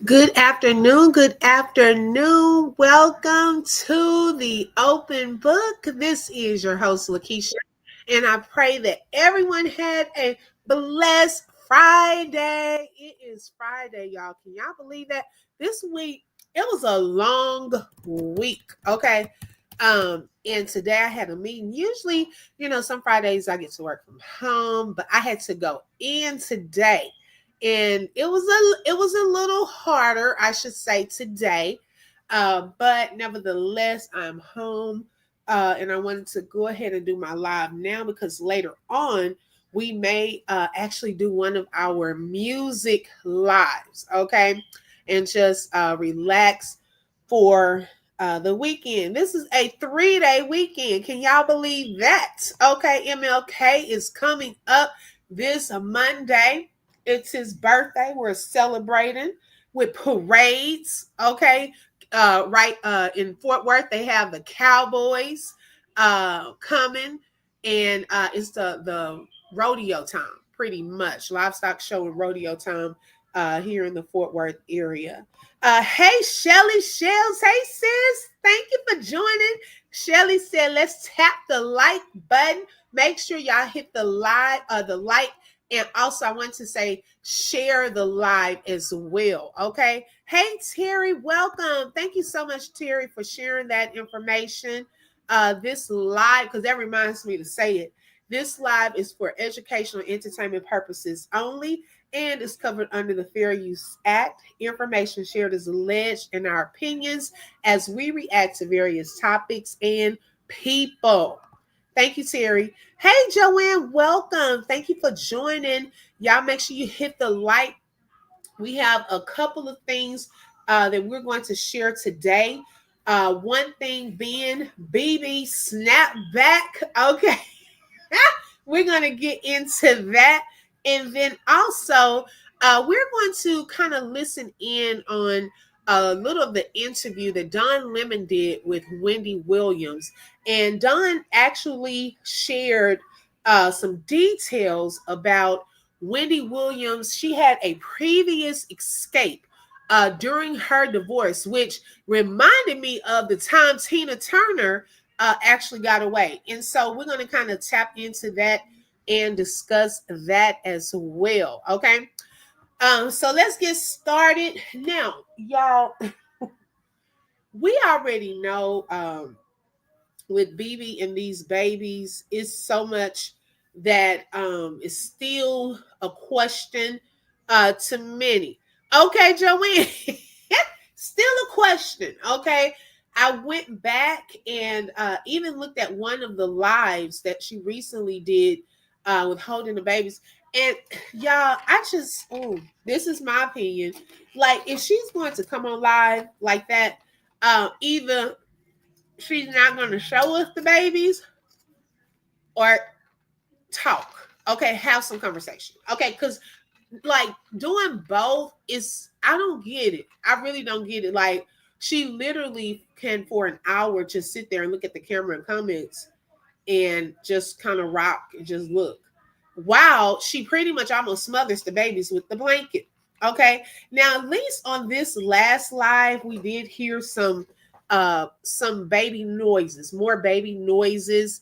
Good afternoon. Good afternoon. Welcome to the open book. This is your host, Lakeisha, and I pray that everyone had a blessed Friday. It is Friday, y'all. Can y'all believe that? This week, it was a long week. Okay. And today I had a meeting. Usually, some Fridays I get to work from home, but I had to go in today. And it was a little harder, I should say, today. But nevertheless, I'm home. And I wanted to go ahead and do my live now because later on we may actually do one of our music lives, okay? And just relax for the weekend. This is a 3-day weekend. Can y'all believe that? Okay, MLK is coming up this Monday. It's his birthday. We're celebrating with parades. Okay. Right in Fort Worth, they have the Cowboys coming, and it's the rodeo time, pretty much. Livestock show and rodeo time here in the Fort Worth area. Hey, Shelly Shells. Hey, sis. Thank you for joining. Shelly said, let's tap the like button. Make sure y'all hit the like. And also, I want to say, share the live as well. Okay. Hey, Terry, welcome. Thank you so much, Terry, for sharing that information. This live, because that reminds me to say it. This live is for educational and entertainment purposes only and is covered under the Fair Use Act. Information shared is alleged in our opinions as we react to various topics and people. Thank you, Terry. Hey, Joanne, welcome. Thank you for joining. Y'all make sure you hit the like. We have a couple of things that we're going to share today. One thing being BB Snapback. Okay. We're going to get into that. And then also, we're going to kind of listen in on a little of the interview that Don Lemon did with Wendy Williams. And Don actually shared some details about Wendy Williams. She had a previous escape during her divorce, which reminded me of the time Tina Turner actually got away. And so we're going to kind of tap into that and discuss that as well. Okay. So let's get started. Now, y'all, we already know with BB and these babies, it's so much that is still a question to many. Okay, Joanne, still a question. Okay. I went back and even looked at one of the lives that she recently did with holding the babies. And y'all, this is my opinion. Like, if she's going to come on live like that, either she's not going to show us the babies or talk. Okay, have some conversation. Okay, because like doing both is, I don't get it. I really don't get it. Like, she literally can for an hour just sit there and look at the camera and comments and just kind of rock and just look. Wow, she pretty much almost smothers the babies with the blanket. Okay. Now, at least on this last live, we did hear some baby noises, more baby noises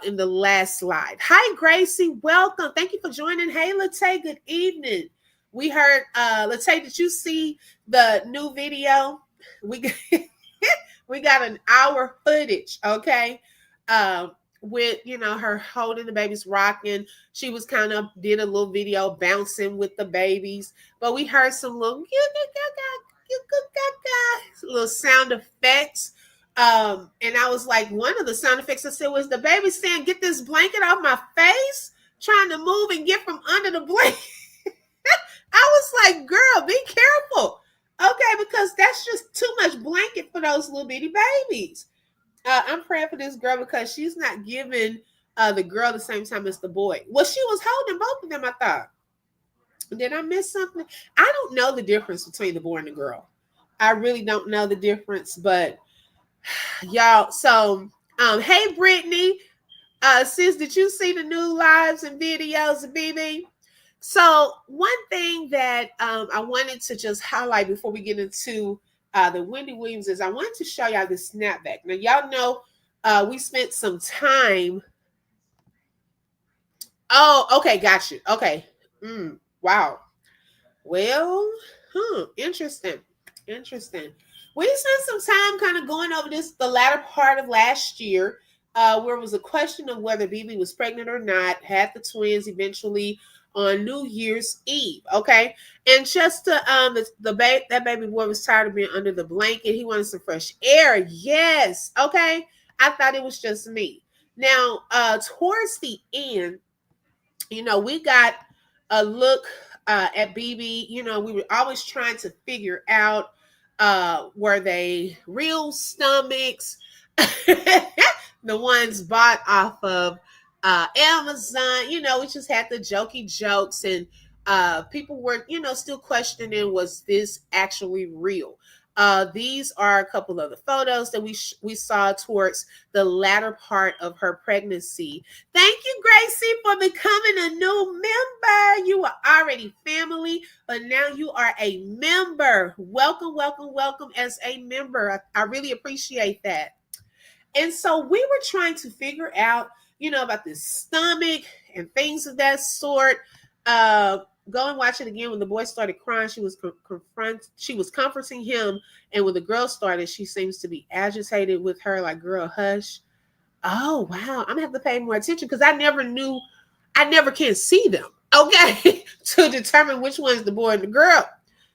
in the last slide. Hi, Gracie. Welcome. Thank you for joining. Hey, Latae, good evening. We heard, Latae, did you see the new video? We we got an hour footage, okay? With her holding the babies, rocking. She was kind of did a little video bouncing with the babies, but we heard some little little sound effects. And I was like, one of the sound effects I said was the baby saying, "Get this blanket off my face," trying to move and get from under the blanket. I was like, girl, be careful. Okay, because that's just too much blanket for those little bitty babies. I'm praying for this girl because she's not giving the girl the same time as the boy. Well, she was holding both of them, I thought. Did I miss something? I don't know the difference between the boy and the girl. I really don't know the difference, but y'all. So, hey, Brittany, sis, did you see the new lives and videos of BB? So one thing that I wanted to just highlight before we get into the Wendy Williams is I wanted to show y'all this snapback. Now y'all know we spent some time. Oh, okay, got you. Okay. Wow. Well, interesting. Interesting. We spent some time kind of going over this the latter part of last year, where it was a question of whether BB was pregnant or not, had the twins eventually on New Year's Eve. Okay. And just to that baby boy was tired of being under the blanket. He wanted some fresh air. Yes. Okay. I thought it was just me. Now, towards the end, we got a look at BB. We were always trying to figure out were they real stomachs, the ones bought off of Amazon. We just had the jokey jokes, and people were, still questioning, was this actually real? These are a couple of the photos that we saw towards the latter part of her pregnancy. Thank you, Gracie, for becoming a new member. You are already family, but now you are a member. Welcome, welcome, welcome as a member. I really appreciate that. And so we were trying to figure out, about this stomach and things of that sort. Go and watch it again. When the boy started crying, she was comforting him, and when the girl started, she seems to be agitated with her, like, girl, hush. Oh wow, I'm gonna have to pay more attention because I never can see them, okay, to determine which one's the boy and the girl.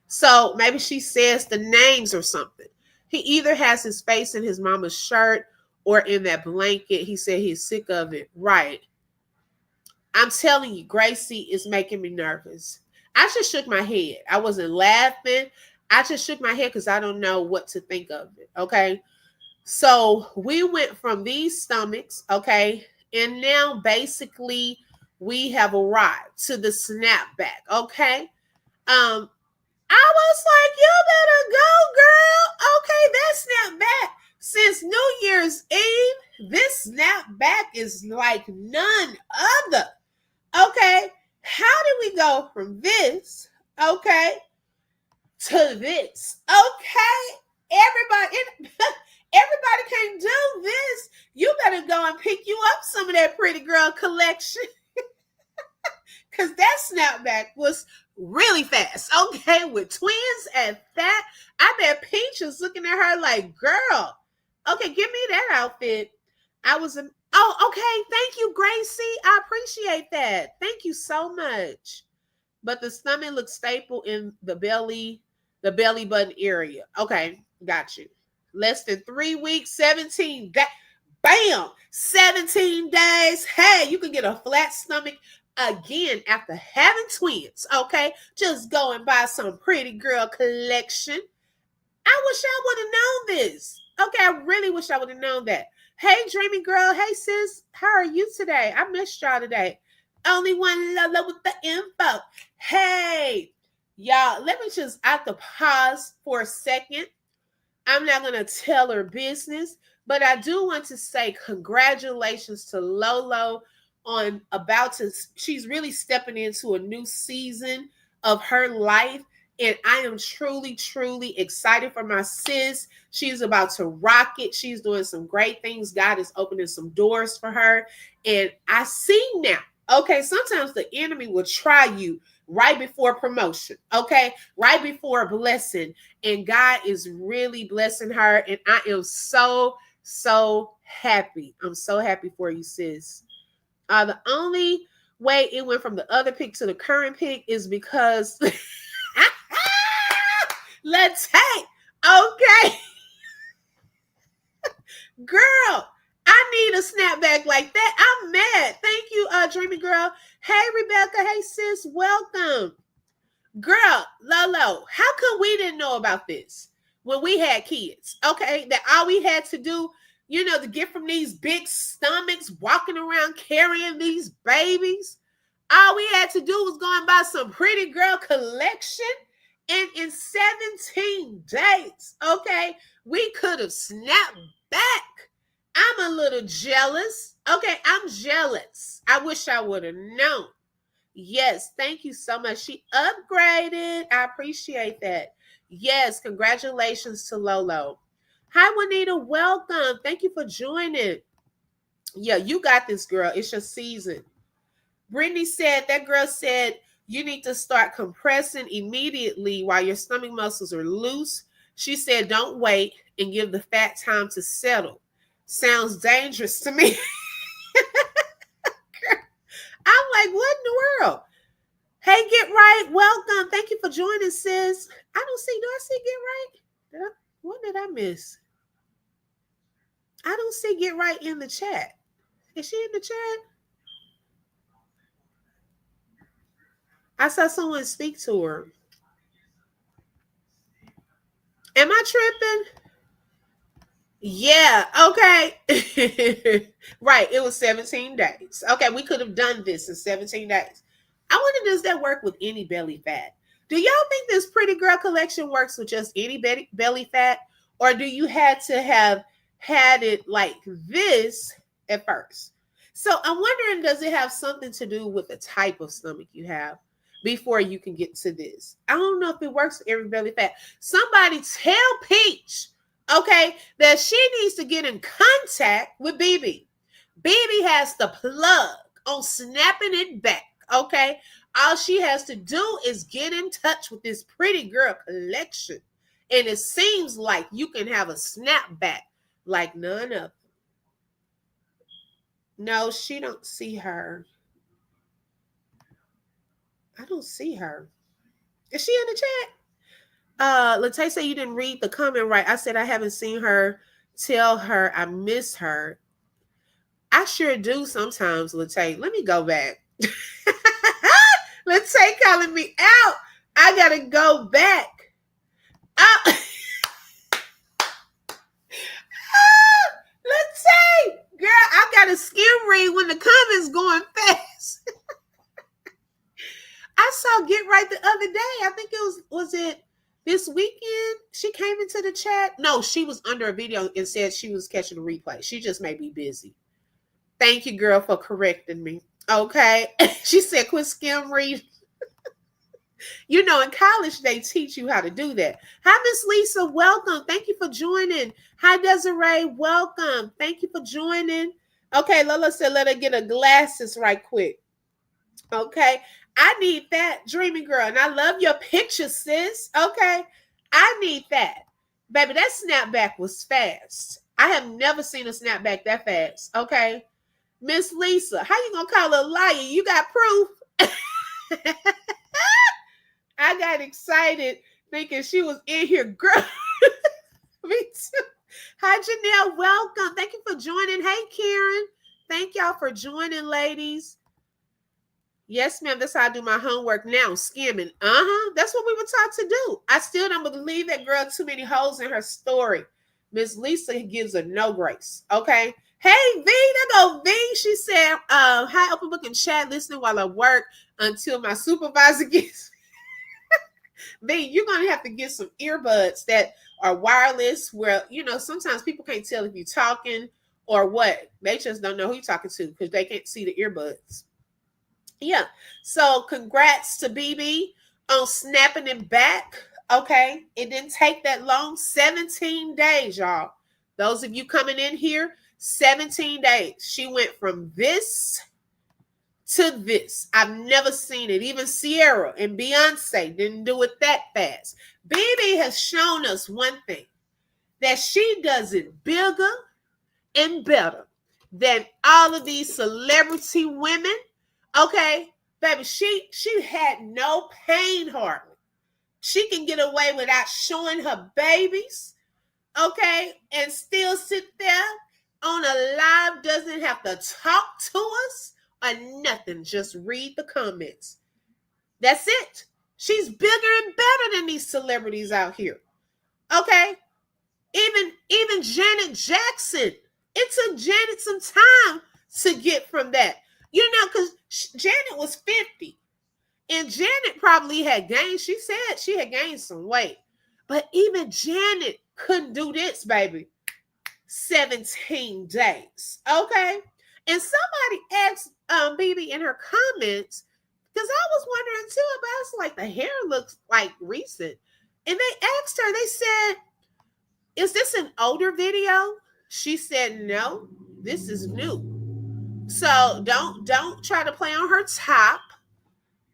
So maybe she says the names or something. He either has his face in his mama's shirt or in that blanket. He said he's sick of it. Right. I'm telling you, Gracie is making me nervous. I just shook my head. I wasn't laughing. I just shook my head because I don't know what to think of it. Okay. So we went from these stomachs. Okay. And now basically we have arrived to the snapback. Okay. I was like, you better go, girl. Okay, that snapback. Since New Year's Eve, this snapback is like none other. Okay, how did we go from this, okay, to this? Okay, everybody can do this. You better go and pick you up some of that pretty girl collection. Because that snapback was really fast, okay, with twins at that. I bet Peach was looking at her like, girl, okay, give me that outfit. Okay, thank you, Gracie. I appreciate that. Thank you so much. But the stomach looks staple in the belly button area. Okay, got you. Less than 3 weeks, 17 days. Bam! 17 days. Hey, you can get a flat stomach again after having twins. Okay, just go and buy some pretty girl collection. I wish I would have known this. Okay, I really wish I would have known that. Hey, dreamy girl. Hey, sis. How are you today? I missed y'all today. Only one Lola with the info. Hey, y'all, let me just, I have to pause for a second. I'm not going to tell her business, but I do want to say congratulations to Lolo on she's really stepping into a new season of her life. And I am truly, truly excited for my sis. She's about to rock it. She's doing some great things. God is opening some doors for her. And I see now, okay, sometimes the enemy will try you right before promotion, okay, right before a blessing. And God is really blessing her. And I am so, so happy. I'm so happy for you, sis. The only way it went from the other pick to the current pick is because... Let's take, okay. Girl, I need a snapback like that. I'm mad. Thank you, dreamy girl. Hey, Rebecca. Hey, sis. Welcome. Girl, Lolo, how come we didn't know about this when we had kids? Okay, that all we had to do, to get from these big stomachs, walking around carrying these babies. All we had to do was go and buy some pretty girl collection. And in 17 days, okay, we could have snapped back. I'm a little jealous. Okay, I'm jealous. I wish I would have known. Yes, thank you so much. She upgraded. I appreciate that. Yes, congratulations to Lolo. Hi, Juanita. Welcome. Thank you for joining. Yeah, you got this, girl. It's your season. Brittany said, that girl said, you need to start compressing immediately while your stomach muscles are loose. She said, don't wait and give the fat time to settle. Sounds dangerous to me. I'm like, what in the world? Hey, Get Right, welcome. Thank you for joining, sis. Do I see Get Right? What did I miss? I don't see Get Right in the chat. Is she in the chat? I saw someone speak to her. Am I tripping? Yeah, okay. Right, it was 17 days. Okay, we could have done this in 17 days. I wonder, does that work with any belly fat? Do y'all think this pretty girl collection works with just any belly fat? Or do you had to have had it like this at first? So I'm wondering, does it have something to do with the type of stomach you have before you can get to this? I don't know if it works for every belly fat. Somebody tell Peach, okay, that she needs to get in contact with BB. BB has the plug on snapping it back, okay? All she has to do is get in touch with this pretty girl collection. And it seems like you can have a snapback like none of them. No, she don't see her. I don't see her. Is she in the chat? Latay said you didn't read the comment right. I said I haven't seen her. Tell her I miss her. I sure do sometimes, Latay. Let me go back. Latay calling me out. I gotta go back. Latay, girl, I gotta skim read when the comments going fast. I saw Get Right the other day. I think it was it this weekend? She came into the chat. No, she was under a video and said she was catching a replay. She just may be busy. Thank you, girl, for correcting me. Okay. She said, quit skim read. You know, in college, they teach you how to do that. Hi, Miss Lisa. Welcome. Thank you for joining. Hi, Desiree. Welcome. Thank you for joining. Okay, Lola said, let her get her glasses right quick. Okay. I need that, dreamy girl. And I love your picture, sis. Okay. I need that. Baby, that snapback was fast. I have never seen a snapback that fast. Okay. Miss Lisa, how you gonna call her a liar? You got proof? I got excited thinking she was in here. Girl, me too. Hi, Janelle. Welcome. Thank you for joining. Hey, Karen. Thank y'all for joining, ladies. Yes, ma'am. That's how I do my homework now. Skimming. That's what we were taught to do. I still don't believe that girl too many holes in her story. Miss Lisa gives her no grace. Okay. Hey, V, there go V. She said, hi, open book and chat, listening while I work until my supervisor gets V, you're going to have to get some earbuds that are wireless where, you know, sometimes people can't tell if you're talking or what. They just don't know who you're talking to because they can't see the earbuds. Yeah. So congrats to BB on snapping it back. Okay. It didn't take that long. 17 days, y'all. Those of you coming in here, 17 days. She went from this to this. I've never seen it. Even Sierra and Beyonce didn't do it that fast. BB has shown us one thing, that she does it bigger and better than all of these celebrity women. Okay, baby, she had no pain hardly. She can get away without showing her babies, okay, and still sit there on a live, doesn't have to talk to us or nothing. Just read the comments. That's it. She's bigger and better than these celebrities out here. Okay, even Janet Jackson. It took Janet some time to get from that. You know, because Janet was 50. And Janet probably had gained, she said she had gained some weight. But even Janet couldn't do this, baby. 17 days. Okay. And somebody asked BB in her comments, Because I was wondering too about like the hair looks like recent. And they asked her, they said, is this an older video? She said, no, this is new. So don't try to play on her top.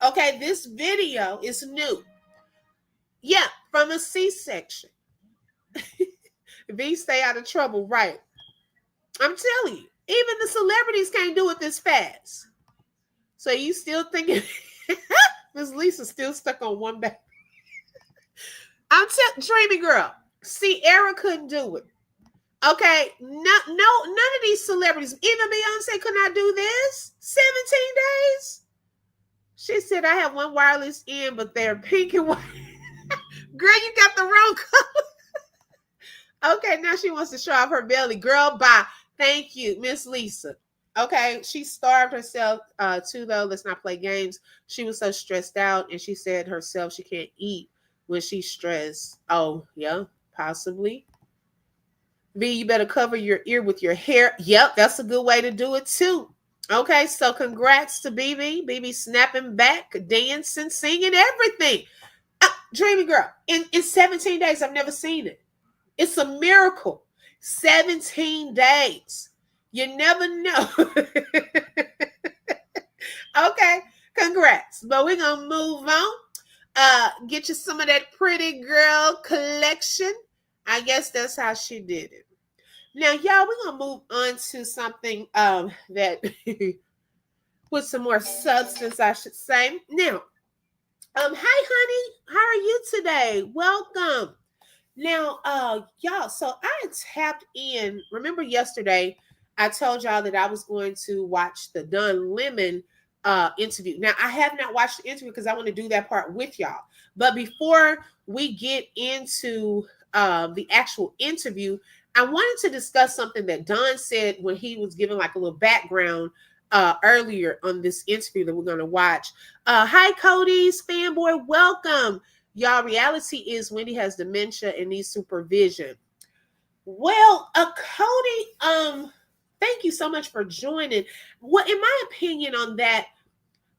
Okay, this video is new. Yeah, from a C-section. V, stay out of trouble, right? I'm telling you, even the celebrities can't do it this fast. So you still thinking Miss Lisa's still stuck on one back? I'm dreamy girl. Sierra couldn't do it. Okay, none of these celebrities, even Beyonce could not do this. 17 days. She said, I have one wireless in, but they're pink and white. Girl, you got the wrong color. Okay, now she wants to show off her belly. Girl, bye. Thank you, Miss Lisa. Okay, she starved herself too, though. Let's not play games. She was so stressed out, and she said herself she can't eat when she's stressed. Oh, yeah, possibly. V, you better cover your ear with your hair. Yep, that's a good way to do it, too. Okay, so congrats to BB. BB snapping back, dancing, singing, everything. Dreamy girl, in 17 days, I've never seen it. It's a miracle. 17 days. You never know. Okay, congrats. But we're going to move on. Get you some of that pretty girl collection. I guess that's how she did it. Now, y'all, we're going to move on to something that with some more substance, I should say. Now, hi, honey. How are you today? Welcome. Now, y'all, so I tapped in. Remember yesterday, I told y'all that I was going to watch the Don Lemon interview. Now, I have not watched the interview because I want to do that part with y'all. But before we get into the actual interview, I wanted to discuss something that Don said when he was giving like a little background earlier on this interview that we're going to watch. Hi, Cody's fanboy. Welcome. Y'all, reality is Wendy has dementia and needs supervision. Well, Cody, thank you so much for joining. Well, in my opinion on that,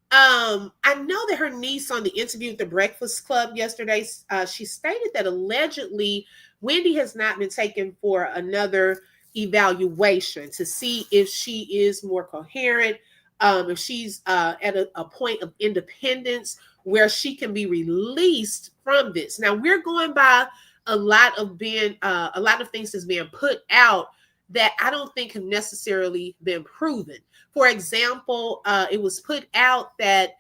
I know that her niece on the interview with the Breakfast Club yesterday, she stated that allegedly Wendy has not been taken for another evaluation to see if she is more coherent, if she's at a point of independence where she can be released from this. Now we're going by a lot of things that's being put out that I don't think have necessarily been proven. For example, it was put out that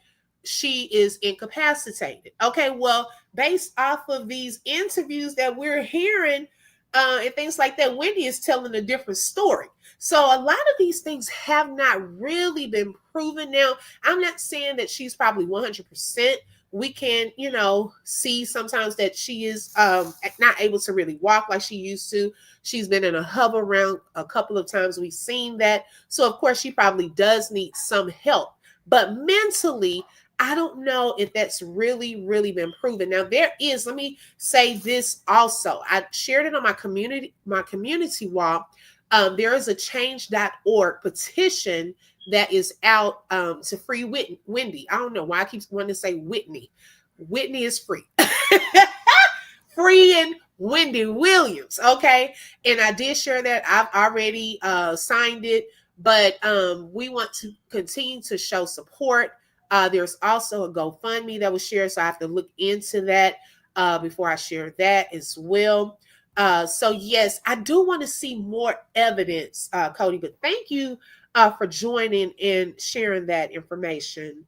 she is incapacitated. Okay, well, based off of these interviews that we're hearing and things like that, Wendy is telling a different story. So a lot of these things have not really been proven. Now, I'm not saying that she's probably 100%. We can, see sometimes that she is not able to really walk like she used to. She's been in a hover around a couple of times. We've seen that. So, of course, she probably does need some help. But mentally, I don't know if that's really, really been proven. Now, let me say this also. I shared it on my community wall. There is a change.org petition that is out to free Wendy. I don't know why I keep wanting to say Whitney. Whitney is free. Freeing Wendy Williams. Okay. And I did share that. I've already signed it, but we want to continue to show support. There's also a GoFundMe that was shared, so I have to look into that before I share that as well. So yes, I do want to see more evidence, Cody, but thank you for joining and sharing that information.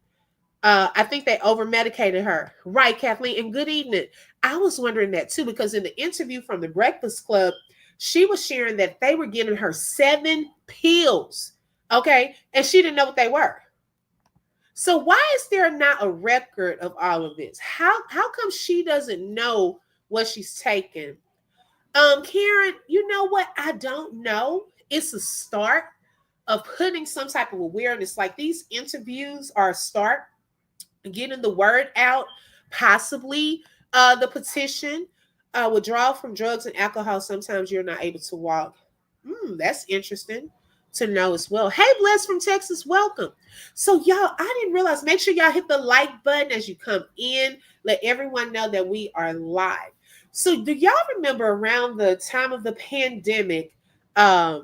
I think they over-medicated her. Right, Kathleen, and good evening. I was wondering that too, because in the interview from the Breakfast Club, she was sharing that they were giving her 7 pills, okay? And she didn't know what they were. So why is there not a record of all of this? How come she doesn't know what she's taking? Karen, you know what? I don't know. It's a start of putting some type of awareness. Like these interviews are a start, getting the word out, possibly the petition, withdrawal from drugs and alcohol. Sometimes you're not able to walk. That's interesting. to know as well. Hey, Bless from Texas, welcome. So, y'all, I didn't realize, make sure y'all hit the like button as you come in. Let everyone know that we are live. So, do y'all remember around the time of the pandemic? Her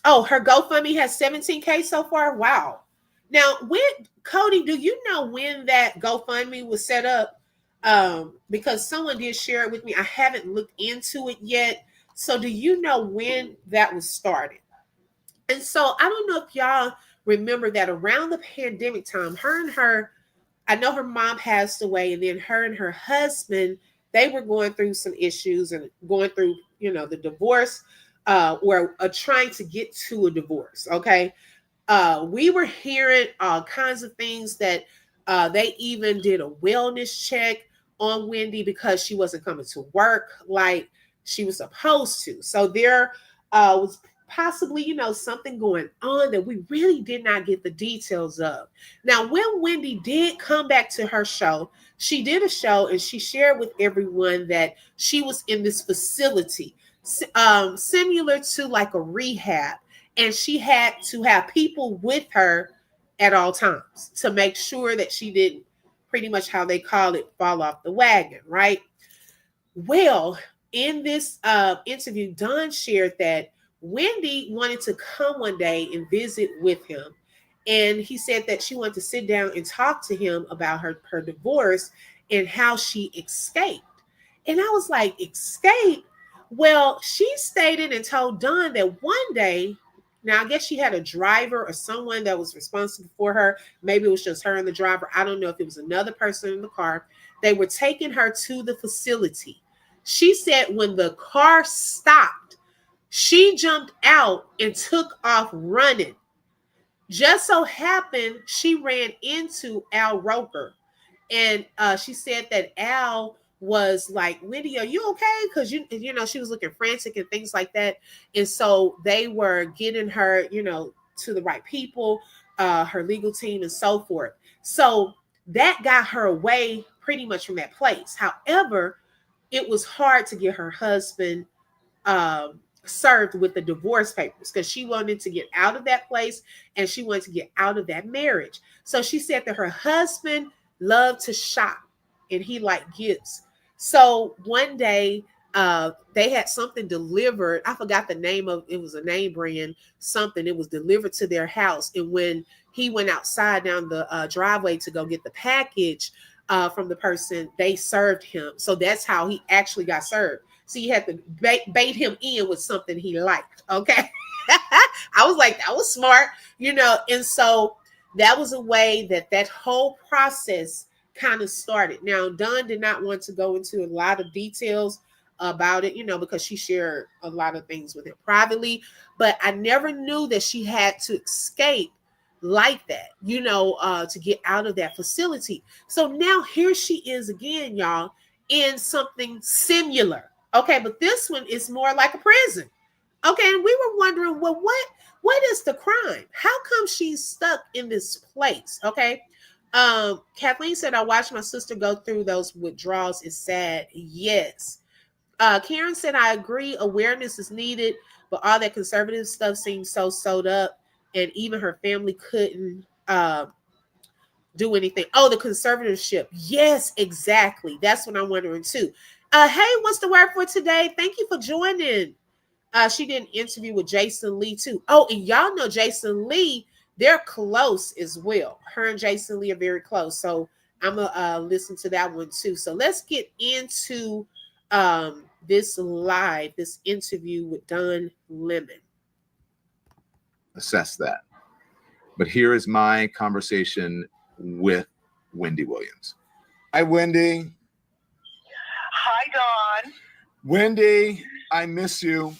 GoFundMe has 17K so far. Wow. Now, Cody, do you know when that GoFundMe was set up? Because someone did share it with me. I haven't looked into it yet. So, do you know when that was started? And so, I don't know if y'all remember that around the pandemic time, I know her mom passed away, and then her and her husband, they were going through some issues and going through, the divorce, or trying to get to a divorce. Okay. We were hearing all kinds of things that they even did a wellness check on Wendy because she wasn't coming to work like she was supposed to. So there was possibly, something going on that we really did not get the details of. Now, when Wendy did come back to her show, she did a show and she shared with everyone that she was in this facility, similar to like a rehab, and she had to have people with her at all times to make sure that she didn't, pretty much how they call it, fall off the wagon, right? Well, in this interview, Don shared that Wendy wanted to come one day and visit with him. And he said that she wanted to sit down and talk to him about her divorce and how she escaped. And I was like, escape? Well, she stated and told Don that one day, now I guess she had a driver or someone that was responsible for her. Maybe it was just her and the driver. I don't know if it was another person in the car. They were taking her to the facility. She said when the car stopped, she jumped out and took off running. Just so happened she ran into Al Roker. And she said that Al was like, Wendy, are you okay? Because she was looking frantic and things like that. And so they were getting her, to the right people, her legal team and so forth. So that got her away pretty much from that place. However, it was hard to get her husband served with the divorce papers because she wanted to get out of that place and she wanted to get out of that marriage. So she said that her husband loved to shop and he liked gifts. So one day they had something delivered. I forgot the name of it. Was a name brand something. It was delivered to their house. And when he went outside down the driveway to go get the package from the person, they served him. So that's how he actually got served. So you had to bait him in with something he liked. Okay. I was like, that was smart, and so that was a way that whole process kind of started. Now, Dawn did not want to go into a lot of details about it, because she shared a lot of things with him privately, but I never knew that she had to escape like that, to get out of that facility. So now here she is again, y'all, in something similar. Okay, but this one is more like a prison. Okay, and we were wondering, well, what is the crime? How come she's stuck in this place? Okay. Kathleen said, I watched my sister go through those withdrawals. It's sad. Yes. Karen said, I agree. Awareness is needed, but all that conservative stuff seems so sewed up, and even her family couldn't do anything. Oh, the conservatorship. Yes, exactly. That's what I'm wondering too. Hey, what's the word for today? Thank you for joining. She did an interview with Jason Lee too. Oh, and y'all know Jason Lee, they're close as well. Her and Jason Lee are very close. So I'm gonna listen to that one too. So let's get into this interview with Don Lemon. Assess that. But here is my conversation with Wendy Williams. Hi, Wendy. Hi, Dawn. Wendy, I miss you.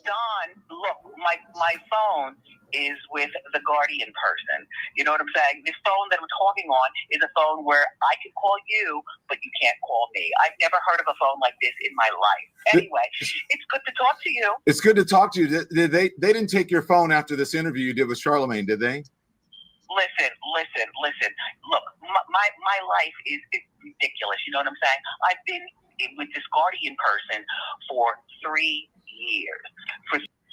Dawn, look, my phone is with the guardian person. You know what I'm saying? This phone that I'm talking on is a phone where I can call you, but you can't call me. I've never heard of a phone like this in my life. Anyway, it's good to talk to you. It's good to talk to you. They didn't take your phone after this interview you did with Charlemagne, did they? Listen. Look, my life is ridiculous. You know what I'm saying? I've been with this guardian person for 3 years.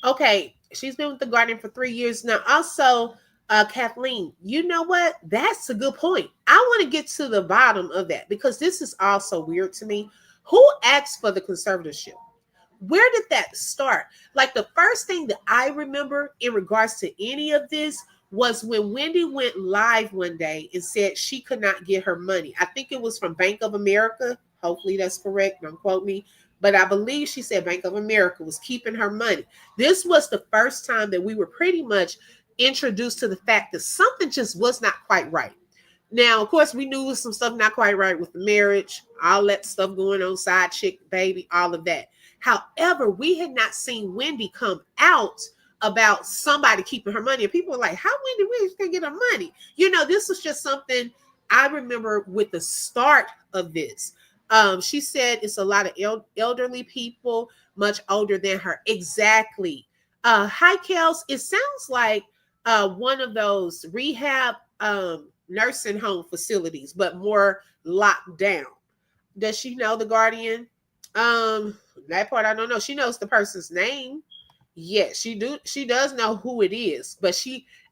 Okay, she's been with the Guardian for 3 years now. Also, Kathleen, you know what? That's a good point. I want to get to the bottom of that because this is also weird to me. Who asked for the conservatorship? Where did that start? Like the first thing that I remember in regards to any of this was when Wendy went live one day and said she could not get her money. I think it was from Bank of America. Hopefully that's correct. Don't quote me. But I believe she said Bank of America was keeping her money. This was the first time that we were pretty much introduced to the fact that something just was not quite right. Now, of course, we knew some stuff not quite right with the marriage, all that stuff going on, side chick, baby, all of that. However, we had not seen Wendy come out about somebody keeping her money. And people were like, how Wendy Williams can get her money? You know, this was just something I remember with the start of this. She said it's a lot of elderly people, much older than her. Exactly. Hi, Kels. It sounds like one of those rehab nursing home facilities, but more locked down. Does she know the Guardian? That part I don't know. She knows the person's name. Yes, she does know who it is, but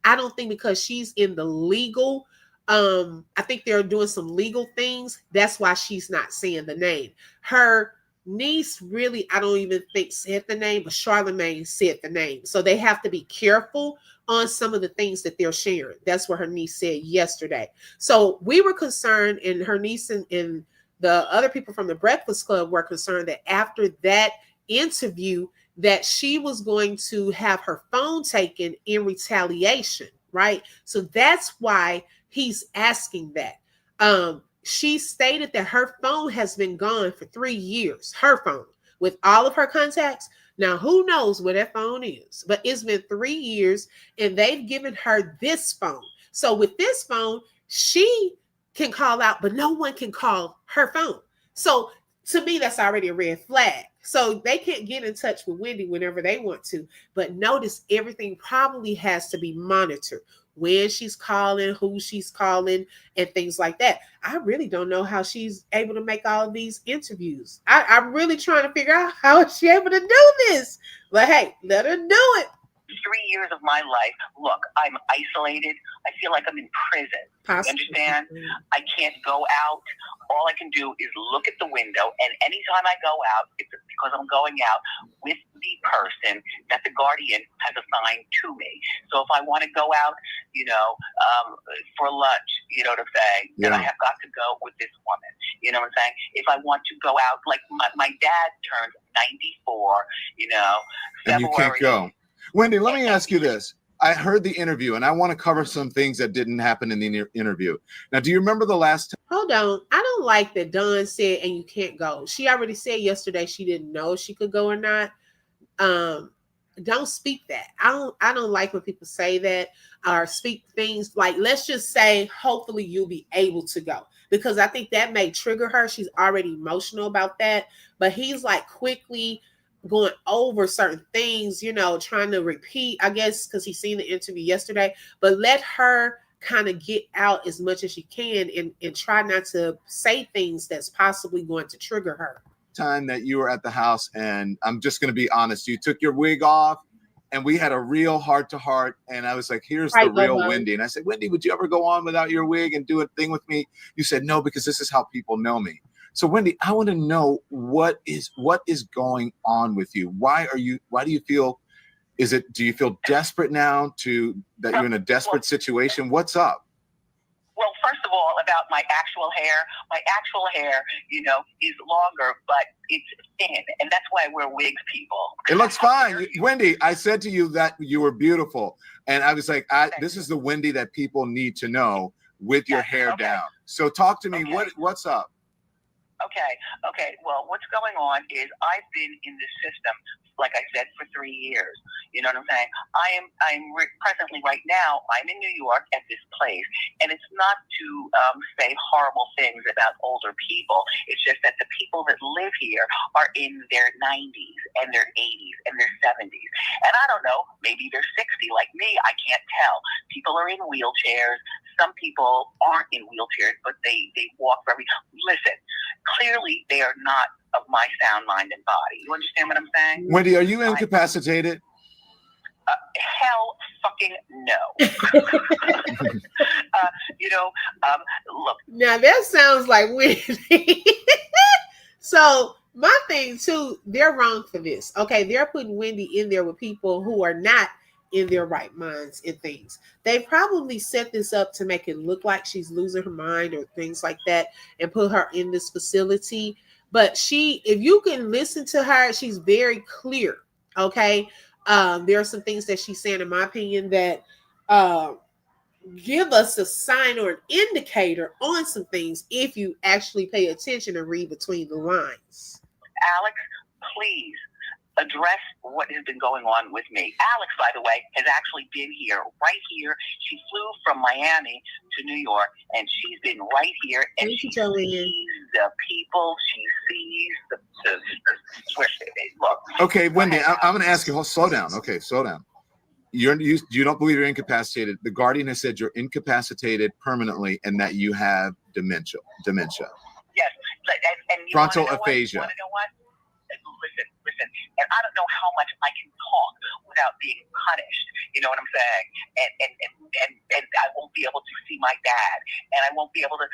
I don't think because she's in the legal, I think they're doing some legal things. That's why she's not saying the name. Her niece really, I don't even think said the name, but Charlemagne said the name. So they have to be careful on some of the things that they're sharing. That's what her niece said yesterday. So we were concerned, and her niece and the other people from the Breakfast Club were concerned that after that interview that she was going to have her phone taken in retaliation, right? So that's why he's asking that. She stated that her phone has been gone for 3 years, her phone, with all of her contacts. Now, who knows where that phone is? But it's been 3 years, and they've given her this phone. So with this phone, she can call out, but no one can call her phone. So to me, that's already a red flag. So they can't get in touch with Wendy whenever they want to. But notice everything probably has to be monitored. When she's calling, who she's calling, and things like that. I really don't know how she's able to make all of these interviews. I'm really trying to figure out how is she able to do this. But hey, let her do it. 3 years of my life, look, I'm isolated. I feel like I'm in prison. You understand? I can't go out. All I can do is look at the window, and anytime I go out, it's because I'm going out with the person that the Guardian has assigned to me. So if I want to go out, for lunch, you know what I'm saying, then I have got to go with this woman. You know what I'm saying? If I want to go out, like my dad turned 94, and you can't go. Wendy, let me ask you this. I heard the interview, and I want to cover some things that didn't happen in the interview. Now, do you remember the last time? Hold on. I don't like that Dawn said, and you can't go. She already said yesterday she didn't know if she could go or not. Don't speak that. I don't like when people say that or speak things like, let's just say, hopefully you'll be able to go. Because I think that may trigger her. She's already emotional about that. But he's like quickly going over certain things, trying to repeat, I guess, because he's seen the interview yesterday, but let her kind of get out as much as she can and try not to say things that's possibly going to trigger her. Time that you were at the house, and I'm just going to be honest, you took your wig off and we had a real heart-to-heart, and I was like, here's the real Wendy. And I said, Wendy, would you ever go on without your wig and do a thing with me? You said, no, because this is how people know me. So Wendy, I want to know what is going on with you. Why do you feel, do you feel desperate now that you're in a desperate situation? What's up? Well, first of all, about my actual hair, is longer, but it's thin. And that's why I wear wigs, people. It looks fine. Wendy, I said to you that you were beautiful. And I was like, this is the Wendy that people need to know with your hair down. So talk to me. What's up? Okay. Well, what's going on is I've been in this system, like I said, for 3 years. You know what I'm saying? I'm presently right now, I'm in New York at this place, and it's not to say horrible things about older people. It's just that the people that live here are in their 90s and their 80s and their 70s. And I don't know, maybe they're 60 like me. I can't tell. People are in wheelchairs. Some people aren't in wheelchairs, but they walk very. Listen, clearly they are not of my sound mind and body. You understand what I'm saying? Wendy, are you incapacitated? Hell fucking no. Look. Now that sounds like Wendy. So my thing too, they're wrong for this. Okay, they're putting Wendy in there with people who are not in their right minds and things. They probably set this up to make it look like she's losing her mind or things like that and put her in this facility. But if you can listen to her, she's very clear. Okay. There are some things that she's saying, in my opinion, that give us a sign or an indicator on some things if you actually pay attention and read between the lines. Alex, please address what has been going on with me. Alex, by the way, has actually been right here. She flew from Miami to New York, and she's been right here. And she sees the people. She sees the look. Okay, Wendy, I'm going to ask you. Slow down. Okay, slow down. You don't believe you're incapacitated. The Guardian has said you're incapacitated permanently and that you have dementia. Yes. And frontal aphasia. You want to know what? Listen. And I don't know how much I can talk without being punished. You know what I'm saying? And I won't be able to see my dad. And I won't be able to,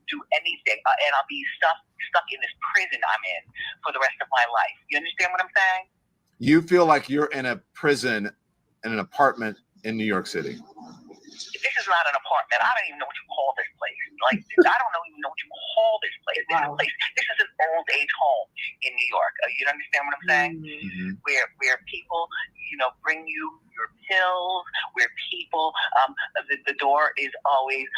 do anything. And I'll be stuck in this prison I'm in for the rest of my life. You understand what I'm saying? You feel like you're in a prison in an apartment in New York City. This is not an apartment. I don't even know what you call this place. Like, I don't even know what you call this place. This is an old age home in New York. You understand what I'm saying? Mm-hmm. Where people, bring you your pills. Where people, the door is always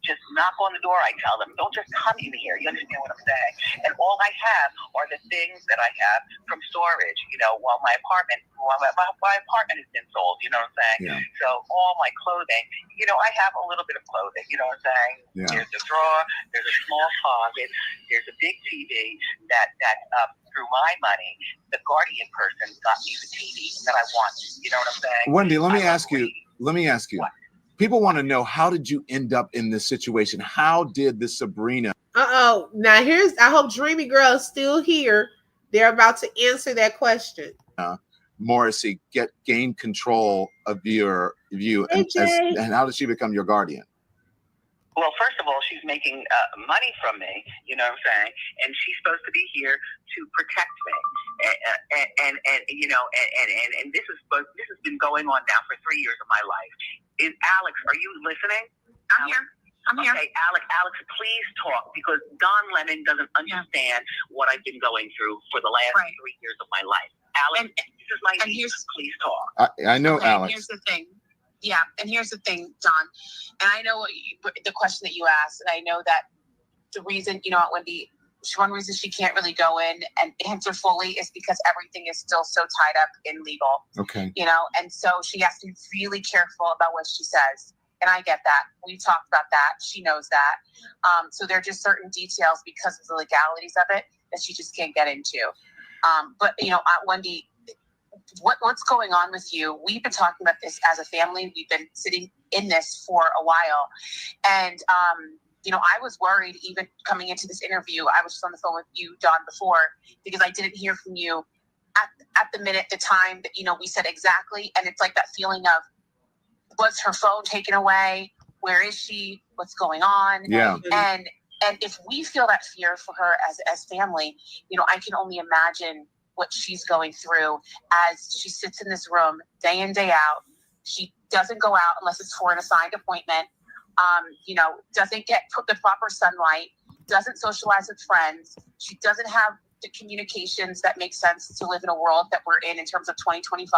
just knock on the door. I tell them, don't just come in here. You understand what I'm saying? And all I have are the things that I have from storage. While my apartment has been sold. You know what I'm saying? Yeah. So all my clothing. I have a little bit of clothing, you know what I'm saying? Yeah. There's a drawer, there's a small closet, there's a big TV that through my money, the Guardian person got me the TV that I want. You know what I'm saying? Wendy, let me ask you. What? People want to know, how did you end up in this situation? How did the Sabrina? Now I hope Dreamy Girl is still here. They're about to answer that question. Morrissey gain control of you, and how did she become your guardian? Well, first of all, she's making money from me, you know what I'm saying, and she's supposed to be here to protect me, and this has been going on now for 3 years of my life. Alex, are you listening? I'm here. Okay, Alex, please talk, because Don Lemon doesn't understand what I've been going through for the last 3 years of my life. Alex, this is my niece. Please talk. I know, okay, Alex. Here's the thing. Yeah, and here's the thing, Don. And I know the question that you asked, and I know that the reason, Wendy, one reason she can't really go in and answer fully is because everything is still so tied up in legal. Okay. And so she has to be really careful about what she says. And I get that. We've talked about that. She knows that. So there are just certain details because of the legalities of it that she just can't get into. But Wendy, what's going on with you? We've been talking about this as a family. We've been sitting in this for a while. And, I was worried even coming into this interview. I was just on the phone with you, Dawn, before, because I didn't hear from you at the minute, the time that, we said exactly. And it's like that feeling of, was her phone taken away? Where is she? What's going on? Yeah. And if we feel that fear for her as family, I can only imagine what she's going through as she sits in this room day in, day out. She doesn't go out unless it's for an assigned appointment. Doesn't get the proper sunlight, doesn't socialize with friends. She doesn't have the communications that make sense to live in a world that we're in terms of 2025.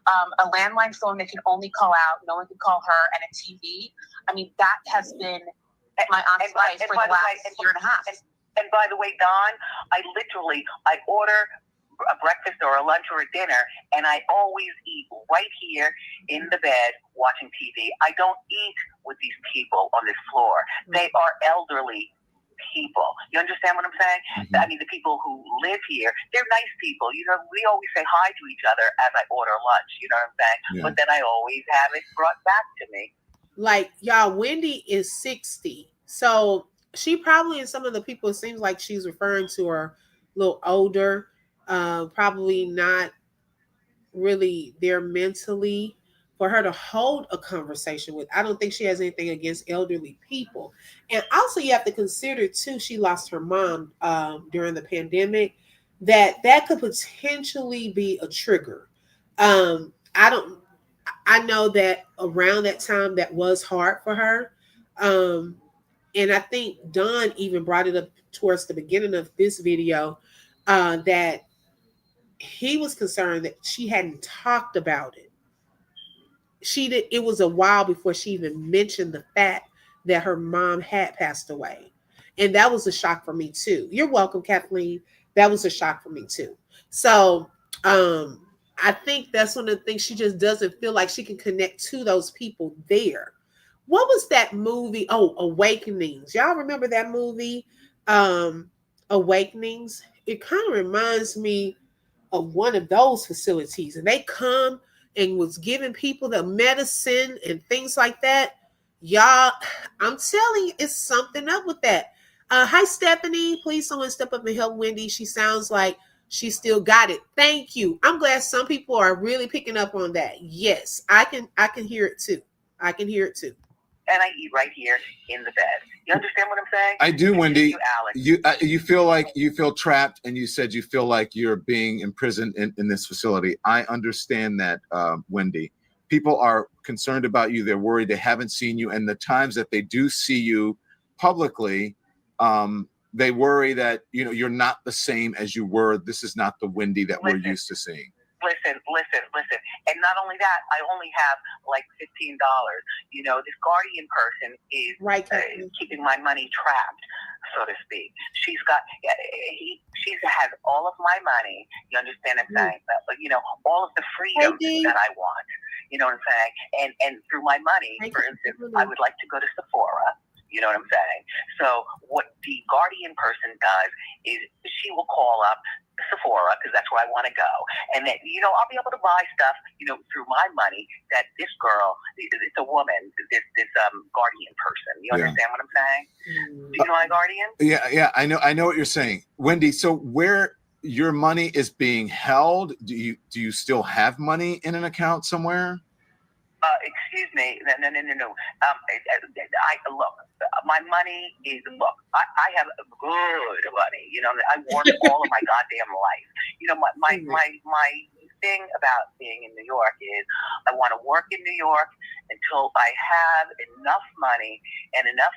A landline phone that can only call out, no one can call her, and a TV. I mean, that has been my aunt's life for the last year and a half. And by the way, Don, I order a breakfast or a lunch or a dinner, and I always eat right here in the bed watching TV. I don't eat with these people on this floor. They are elderly people. You understand what I'm saying? Mm-hmm. I mean, the people who live here, they're nice people. We always say hi to each other as I order lunch. You know what I'm saying? Yeah. But then I always have it brought back to me. Like, y'all, Wendy is 60. So she probably, in some of the people, it seems like she's referring to her a little older, probably not really there mentally for her to hold a conversation with. I don't think she has anything against elderly people. And also you have to consider too, she lost her mom during the pandemic, that could potentially be a trigger. I don't I know that around that time that was hard for her. Um, and I think Don even brought it up towards the beginning of this video, that he was concerned that she hadn't talked about it. She did. It was a while before she even mentioned the fact that her mom had passed away, and that was a shock for me too. You're welcome, Kathleen. That was a shock for me too. So, I think that's one of the things, she just doesn't feel like she can connect to those people there. What was that movie? Oh, Awakenings. Y'all remember that movie? Awakenings. It kind of reminds me of one of those facilities, and they come and was giving people the medicine and things like that. Y'all, I'm telling you, it's something up with that. Hi, Stephanie. Please, someone step up and help Wendy. She sounds like she still got it. Thank you. I'm glad some people are really picking up on that. Yes, I can hear it too. I can hear it too. And I eat right here in the bed. You understand what I'm saying? I do, Wendy. You, Alex. You feel like you feel trapped, and you said you feel like you're being imprisoned in this facility. I understand that, Wendy. People are concerned about you. They're worried. They haven't seen you, and the times that they do see you publicly, they worry that you're not the same as you were. This is not the Wendy that we're used to seeing. Listen. And not only that, I only have like $15. This guardian person is keeping my money trapped, so to speak. She has all of my money. You understand what I'm saying? But, all of the freedom that I want. You know what I'm saying? And through my money, for instance, I would like to go to Sephora. You know what I'm saying? So what the guardian person does is she will call up Sephora, because that's where I want to go, and then I'll be able to buy stuff through my money that this girl, it's a woman, this guardian person. You understand what I'm saying? Do you know my guardian? Yeah, I know what you're saying, Wendy. So where your money is being held, do you still have money in an account somewhere? Excuse me. No. Look, my money is, I have good money. I work all of my goddamn life. My thing about being in New York is I want to work in New York until I have enough money and enough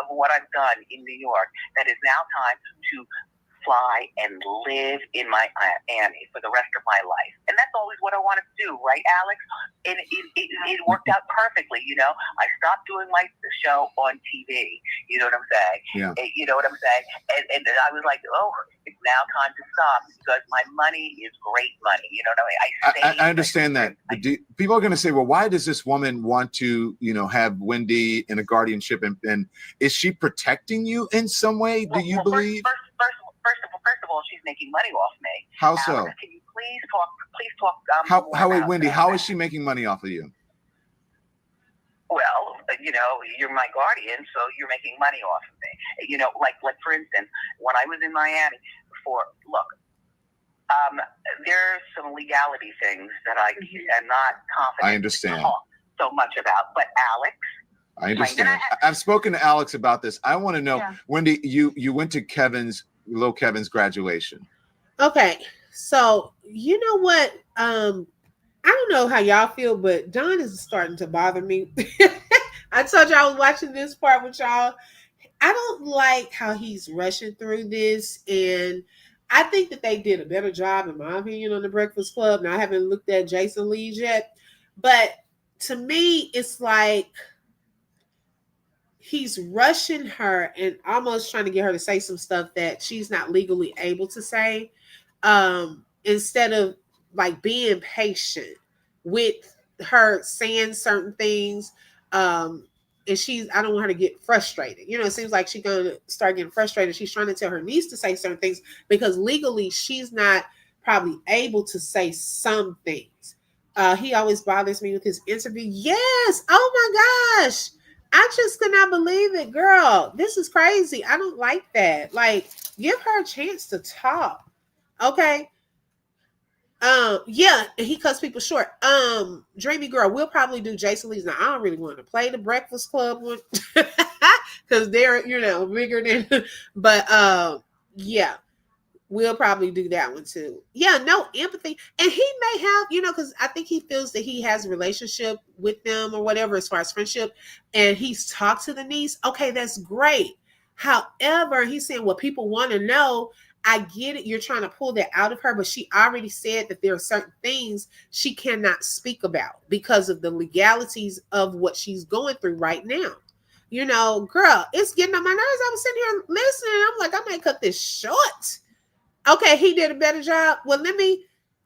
of what I've done in New York that is now time to fly and live in Miami for the rest of my life. And that's always what I wanted to do, right, Alex? And it worked out perfectly, I stopped doing my show on TV, you know what I'm saying? Yeah. You know what I'm saying? And I was like, oh, it's now time to stop, because my money is great money, you know what I mean? I understand that. People are going to say, well, why does this woman want to, have Wendy in a guardianship? And is she protecting you in some way? Do you believe? First of all, she's making money off me. How so? Alex, can you please talk? Wait, Wendy, how is she making money off of you? Well, you're my guardian, so you're making money off of me. Like for instance, when I was in Miami there's some legality things that I am not confident I understand. to talk so much about. But Alex, I understand. I've spoken to Alex about this. I want to know, Wendy, you went to Lil Kevin's graduation. Okay, so you know what? I don't know how y'all feel, but Don is starting to bother me. I told y'all I was watching this part with y'all. I don't like how he's rushing through this, and I think that they did a better job, in my opinion, on The Breakfast Club. Now, I haven't looked at Jason Lee's yet, but to me, it's like he's rushing her and almost trying to get her to say some stuff that she's not legally able to say, instead of like being patient with her saying certain things. And I don't want her to get frustrated. It seems like she's going to start getting frustrated. She's trying to tell her niece to say certain things because legally she's not probably able to say some things. He always bothers me with his interview. Yes. Oh my gosh. I just could not believe it, girl. This is crazy. I don't like that. Like, give her a chance to talk. Okay. Yeah, and he cuts people short. Dreamy Girl, we'll probably do Jason Lee's. Now, I don't really want to play the Breakfast Club one because they're, bigger than, but yeah, we'll probably do that one too. Yeah, no empathy. And he may have, because I think he feels that he has a relationship with them or whatever as far as friendship, and he's talked to the niece. Okay, that's great. However, he's saying what people want to know. I get it. You're trying to pull that out of her, but she already said that there are certain things she cannot speak about because of the legalities of what she's going through right now. Girl, it's getting on my nerves. I was sitting here listening. I'm like, I might cut this short. Okay, he did a better job. Well,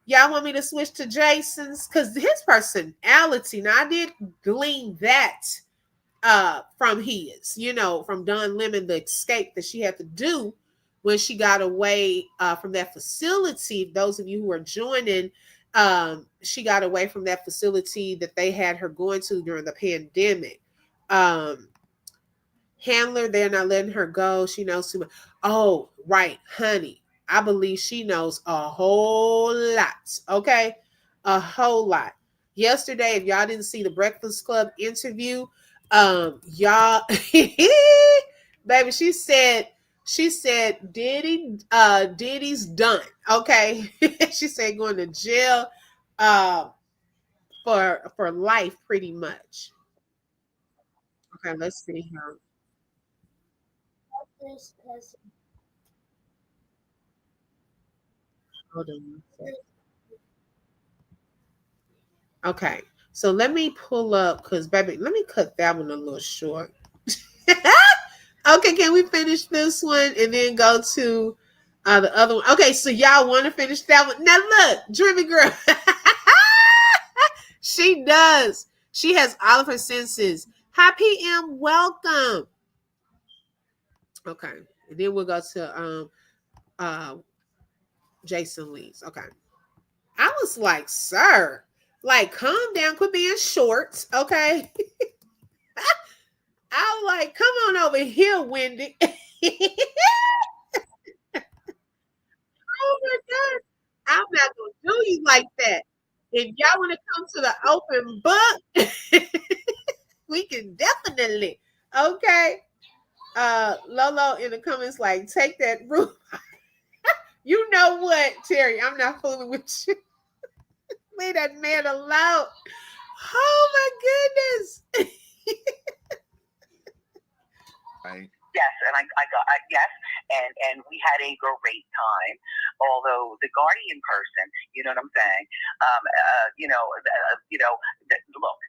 y'all want me to switch to Jason's? Because his personality, now I did glean that from his, from Don Lemon, the escape that she had to do when she got away from that facility. Those of you who are joining, she got away from that facility that they had her going to during the pandemic. Handler, they're not letting her go. She knows too much. Oh, right, honey. I believe she knows a whole lot. Okay, a whole lot. Yesterday, if y'all didn't see the Breakfast Club interview, y'all, baby, she said Diddy's done. Okay, she said going to jail, for life, pretty much. Okay, let's see here. Hold on. Okay, so let me pull up because, baby, let me cut that one a little short. Okay, can we finish this one and then go to the other one? Okay, so y'all want to finish that one? Now look, Dreamy Girl. She does. She has all of her senses. Hi, PM. Welcome. Okay, and then we'll go to Jason Lee's. Okay. I was like, sir, like, calm down, quit being short, okay? I was like, come on over here, Wendy. Oh my God. I'm not going to do you like that. If y'all want to come to the open book, we can definitely. Okay. Lolo in the comments like, take that roof. You know what, Terry? I'm not fooling with you. Leave that man alone. Oh my goodness. Right. Yes, and I got yes, and we had a great time. Although the guardian person, you know what I'm saying? Look,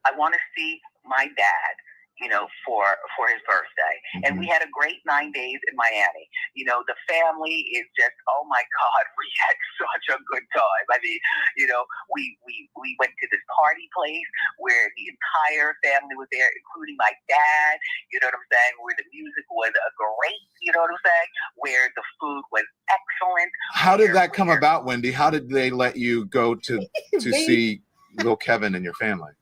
I want to see my dad, for his birthday. And we had a great 9 days in Miami. The family is just, oh my God, we had such a good time. I mean, we went to this party place where the entire family was there, including my dad, you know what I'm saying, where the music was great, you know what I'm saying, where the food was excellent. How did that come about, Wendy? How did they let you go to see little Kevin and your family?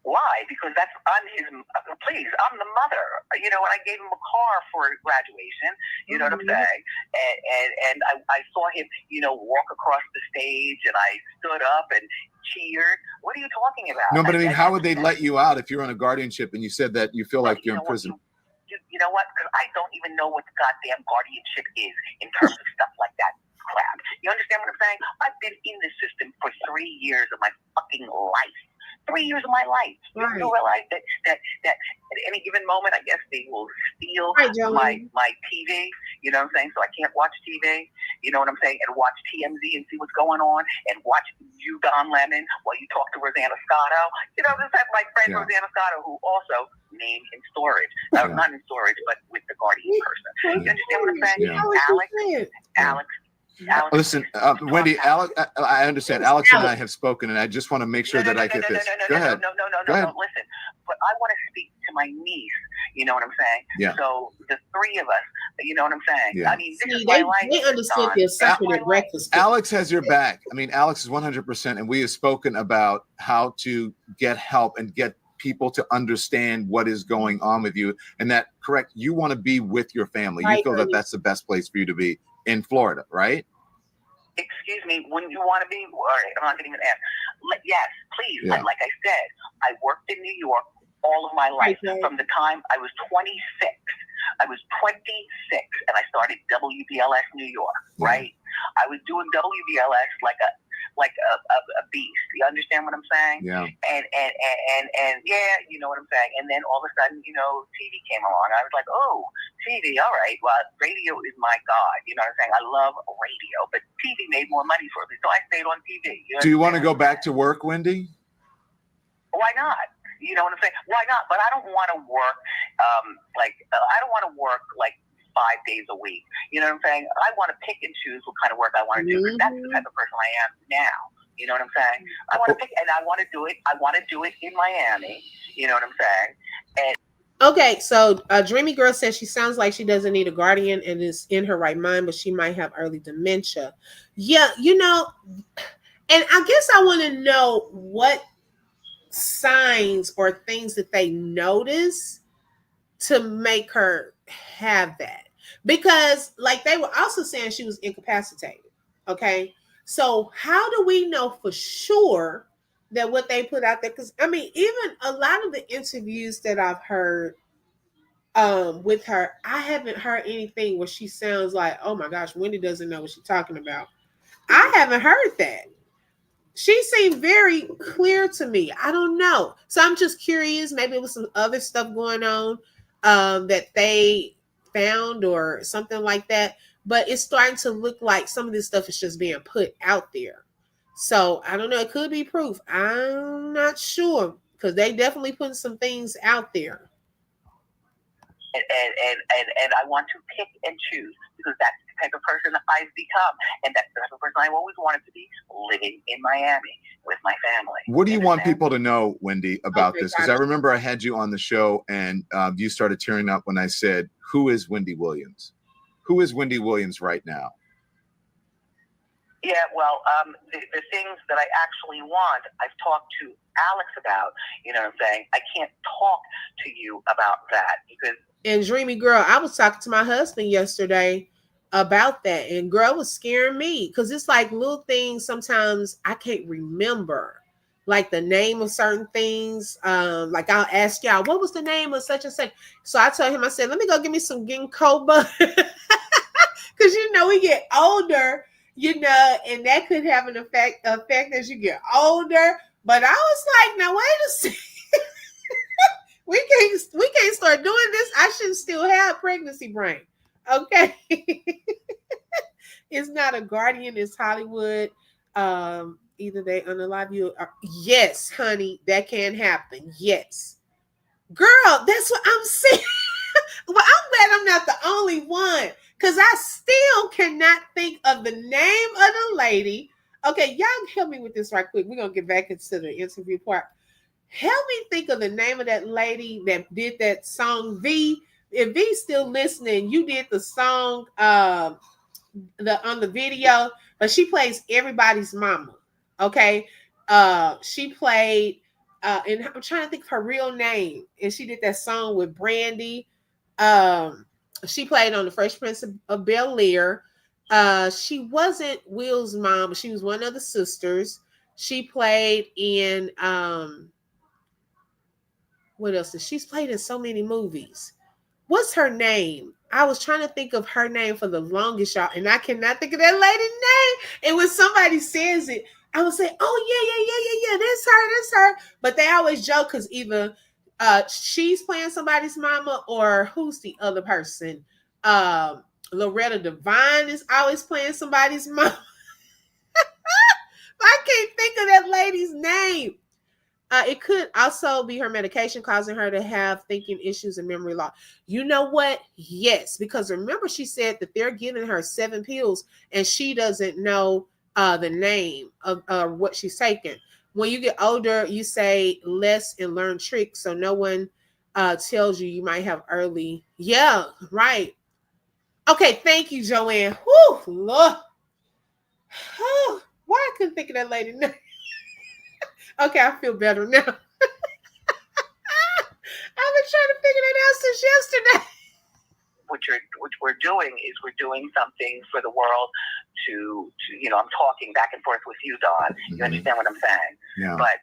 Why? Because I'm the mother. And I gave him a car for graduation. You know what I'm saying? And I saw him, walk across the stage, and I stood up and cheered. What are you talking about? No, but I mean, how would they let you out if you're on a guardianship and you said that you feel like you're in prison? You know what? Because I don't even know what the goddamn guardianship is in terms of stuff like that crap. You understand what I'm saying? I've been in the system for 3 years of my fucking life. 3 years of my life. Right. You realize that at any given moment, I guess they will steal my TV. You know what I'm saying? So I can't watch TV. You know what I'm saying? And watch TMZ and see what's going on, and watch you, Don Lemon, while you talk to Rosanna Scotto. Just have my friend Rosanna Scotto, who also named in storage, not in storage, but with the guardian person. You understand what I'm saying? Alex. Listen, Wendy, Alex, I understand. Alex and I have spoken, and I just want to make sure that I get this. Go ahead. No. Listen, but I want to speak to my niece. You know what I'm saying? Yeah. So the three of us. You know what I'm saying? Yeah. I mean, this is my life. They understood their separate breakfast. Alex has your back. I mean, Alex is 100%, and we have spoken about how to get help and get people to understand what is going on with you, and that correct. You want to be with your family. You feel that that's the best place for you to be in Florida, right? excuse me, wouldn't you want to be? All right, I'm not going to even ask. Yes, please. Yeah. Like I said, I worked in New York all of my life. From the time I was 26. I was 26 and I started WBLS New York, right? I was doing WBLS like a beast. You understand what I'm saying? Yeah. And yeah, you know what I'm saying? And then all of a sudden, you know, TV came along. I was like, oh, TV, all right. Well, radio is my God. You know what I'm saying? I love radio, but TV made more money for me. So I stayed on TV. Do you want to go back to work, Wendy? Why not? You know what I'm saying? Why not? But I don't want to work I don't want to work like 5 days a week. You know what I'm saying? I want to pick and choose what kind of work I want to do, because that's the type of person I am now. You know what I'm saying? I want to pick, and I want to do it. I want to do it in Miami. You know what I'm saying? And okay, so Dreamy Girl says she sounds like she doesn't need a guardian and is in her right mind, but she might have early dementia. Yeah, you know, and I guess I want to know what signs or things that they notice to make her have that, because like they were also saying she was incapacitated. Okay, so how do we know for sure that what they put out there? Because I mean, even a lot of the interviews that I've heard with her, I haven't heard anything where she sounds like, oh my gosh, Wendy doesn't know what she's talking about. I haven't heard that. She seemed very clear to me. I don't know. So I'm just curious. Maybe it was some other stuff going on that they found or something like that. But it's starting to look like some of this stuff is just being put out there. So I don't know. It could be proof. I'm not sure, because they definitely putting some things out there. And I want to pick and choose, because that's the type of person I've become, and that's the type of person I've always wanted to be, living in Miami with my family. What do you want people to know, Wendy, about this? Because I remember I had you on the show, and you started tearing up when I said, who is Wendy Williams? Who is Wendy Williams right now? Yeah, well, the things that I actually want, I've talked to Alex about. You know what I'm saying? I can't talk to you about that because. And Dreamy Girl, I was talking to my husband yesterday about that, and girl was scaring me, because it's like little things sometimes I can't remember, like the name of certain things. Like I'll ask y'all, what was the name of such and such? So I told him, I said, let me go get me some ginkgo, because you know we get older, you know, and that could have an effect as you get older. But I was like, now wait a second. We can't start doing this. I should still have pregnancy brain. Okay. It's not a guardian, it's Hollywood. Either they unalive you or, yes, honey, that can happen. Yes. Girl, that's what I'm saying. Well, I'm glad I'm not the only one, because I still cannot think of the name of the lady. Okay, y'all help me with this right quick. We're gonna get back into the interview part. Help me think of the name of that lady that did that song, V. If V's still listening, you did the song on the video, but she plays everybody's mama. Okay. She played and I'm trying to think of her real name. And she did that song with Brandy. She played on the Fresh Prince of Bel-Air. She wasn't Will's mom, but she was one of the sisters. She played in what else? She's played in so many movies. What's her name? I was trying to think of her name for the longest, y'all, and I cannot think of that lady's name. And when somebody says it, I would say, oh, yeah, that's her. But they always joke, because either she's playing somebody's mama, or who's the other person? Loretta Devine is always playing somebody's mama. I can't think of that lady's name. It could also be her medication causing her to have thinking issues and memory loss. You know what? Yes, because remember she said that they're giving her 7 pills and she doesn't know the name of what she's taking. When you get older, you say less and learn tricks, so no one tells you might have early. Yeah, right. Okay, thank you, Joanne. Whew, Lord. Why I couldn't think of that lady name? Okay, I feel better now. I've been trying to figure that out since yesterday. What we're doing is we're doing something for the world I'm talking back and forth with you, Don. You understand what I'm saying? Yeah. But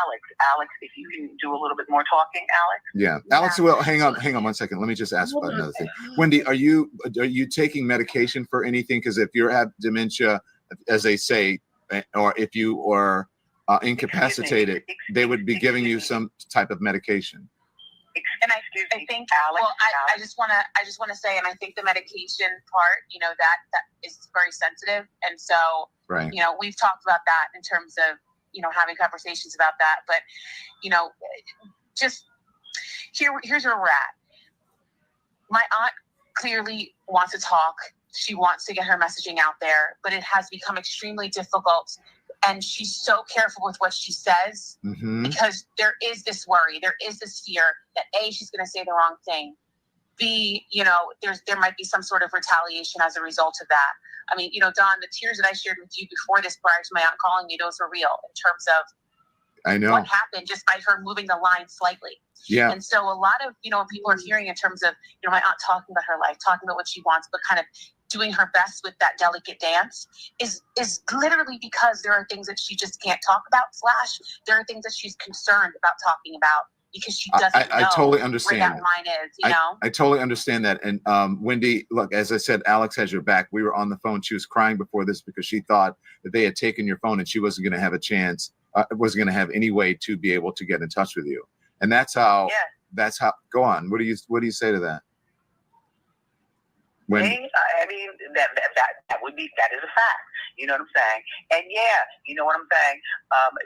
Alex, if you can do a little bit more talking, Alex. Yeah, Alex. Well, hang on 1 second. Let me just ask about another thing. Wendy, are you taking medication for anything? Because if you have dementia, as they say, or if you are incapacitated, they would be giving you some type of medication. And I think, Alex, well, I just want to say, and I think the medication part, that is very sensitive, and so, right. We've talked about that in terms of, having conversations about that, but, just here's where we're at. My aunt clearly wants to talk. She wants to get her messaging out there, but it has become extremely difficult. And she's so careful with what she says because there is this worry, there is this fear that A, she's going to say the wrong thing. B, there might be some sort of retaliation as a result of that. I mean, Don, the tears that I shared with you before this, prior to my aunt calling me, those were real in terms of I know what happened just by her moving the line slightly. Yeah. And so a lot of, when people are hearing in terms of, my aunt talking about her life, talking about what she wants, but kind of doing her best with that delicate dance is literally because there are things that she just can't talk about, / there are things that she's concerned about talking about because she doesn't know I totally understand where that line is, I totally understand that. And Wendy, look, as I said, Alex has your back. We were on the phone. She was crying before this because she thought that they had taken your phone and she wasn't going to have a chance, wasn't going to have any way to be able to get in touch with you. And that's how, go on. What do you say to that? I mean, that is a fact. You know what I'm saying? And yeah, you know what I'm saying?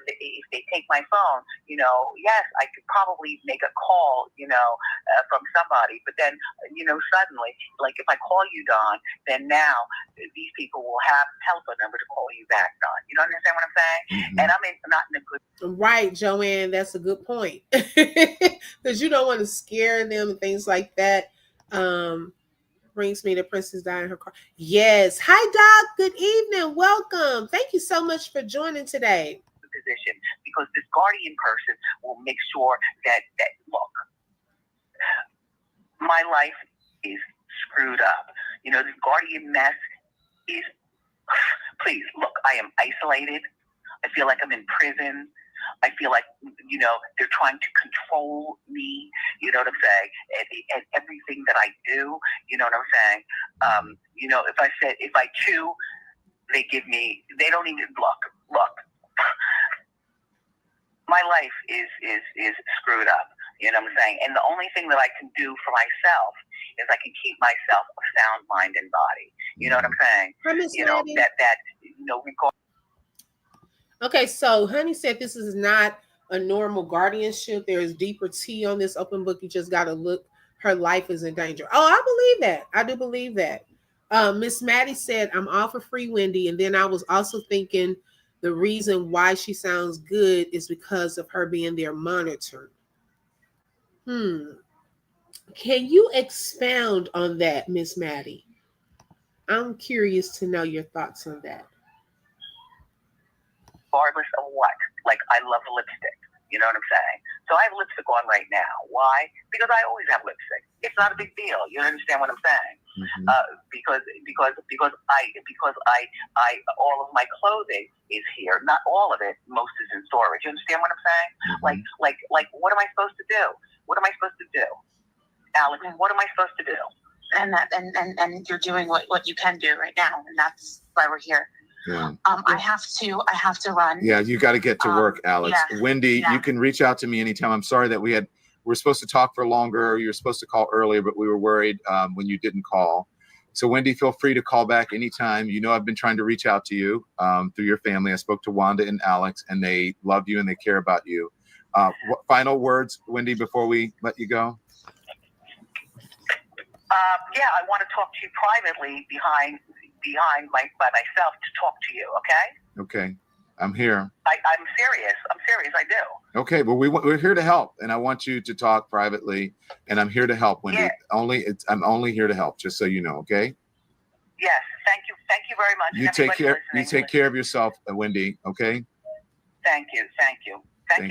If they take my phone, yes, I could probably make a call, from somebody. But then, suddenly, like if I call you, Don, then now these people will have a telephone number to call you back, Don. You don't understand what I'm saying? And I'm not in a good. Right, Joanne, that's a good point. Because you don't want to scare them and things like that. Brings me to Princess Di in her car. Yes. Hi, Doc. Good evening. Welcome. Thank you so much for joining today. Position, because this guardian person will make sure that look, my life is screwed up. This guardian mess is. Please look. I am isolated. I feel like I'm in prison. I feel like, they're trying to control me, you know what I'm saying, and everything that I do, you know what I'm saying. If I chew, they don't even look. My life is screwed up, you know what I'm saying, and the only thing that I can do for myself is I can keep myself a sound mind and body, you know what I'm saying. Okay, so Honey said this is not a normal guardianship. There is deeper tea on this open book. You just got to look. Her life is in danger. Oh, I believe that. I do believe that. Miss Maddie said, I'm all for free Wendy. And then I was also thinking the reason why she sounds good is because of her being there monitored. Can you expound on that, Miss Maddie? I'm curious to know your thoughts on that. Regardless of what, like I love lipstick, you know what I'm saying? So I have lipstick on right now. Why? Because I always have lipstick. It's not a big deal. You understand what I'm saying? Because I all of my clothing is here. Not all of it. Most is in storage. You understand what I'm saying? Like what am I supposed to do? What am I supposed to do, Alex? What am I supposed to do? And you're doing what you can do right now, and that's why we're here. Yeah. I have to run. Yeah, you got to get to work, Alex. Yeah. Wendy, you can reach out to me anytime. I'm sorry that we're supposed to talk for longer. You were supposed to call earlier, but we were worried when you didn't call. So Wendy, feel free to call back anytime. I've been trying to reach out to you through your family. I spoke to Wanda and Alex, and they love you and they care about you. What final words, Wendy, before we let you go? I want to talk to you privately behind by myself to talk to you. Okay, I'm here. I'm serious. I do. Okay, well we're here to help, and I want you to talk privately, and I'm here to help, Wendy. Yeah. I'm only here to help, just so you know. Okay. Yes. Thank you very much. You take care. You take care of yourself, Wendy. Okay. Thank you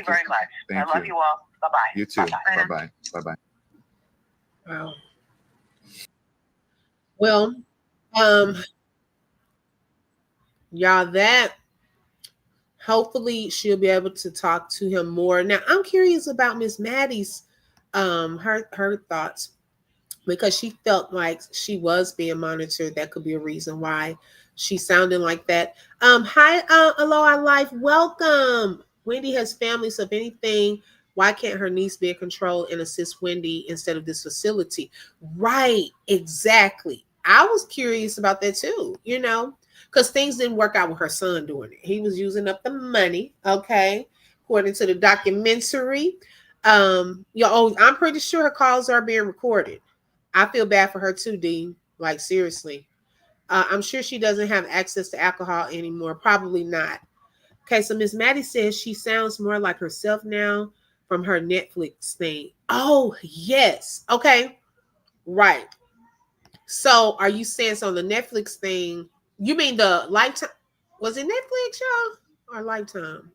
very much. I love you all. Bye bye. You too. Bye bye. Bye bye. Wow. Well, Y'all, that hopefully she'll be able to talk to him more. Now, I'm curious about Miss Maddie's her thoughts, because she felt like she was being monitored. That could be a reason why she sounded like that. Hi, Aloha Life, welcome. Wendy has family, so if anything, why can't her niece be in control and assist Wendy instead of this facility? Right, exactly. I was curious about that too, because things didn't work out with her son doing it. He was using up the money, okay, according to the documentary. I'm pretty sure her calls are being recorded. I feel bad for her too, Dean. Like, seriously. I'm sure she doesn't have access to alcohol anymore. Probably not. Okay, so Miss Maddie says she sounds more like herself now from her Netflix thing. Oh, yes. Okay, right. So are you saying, so the Netflix thing, you mean the Lifetime? Was it Netflix, y'all? Or Lifetime?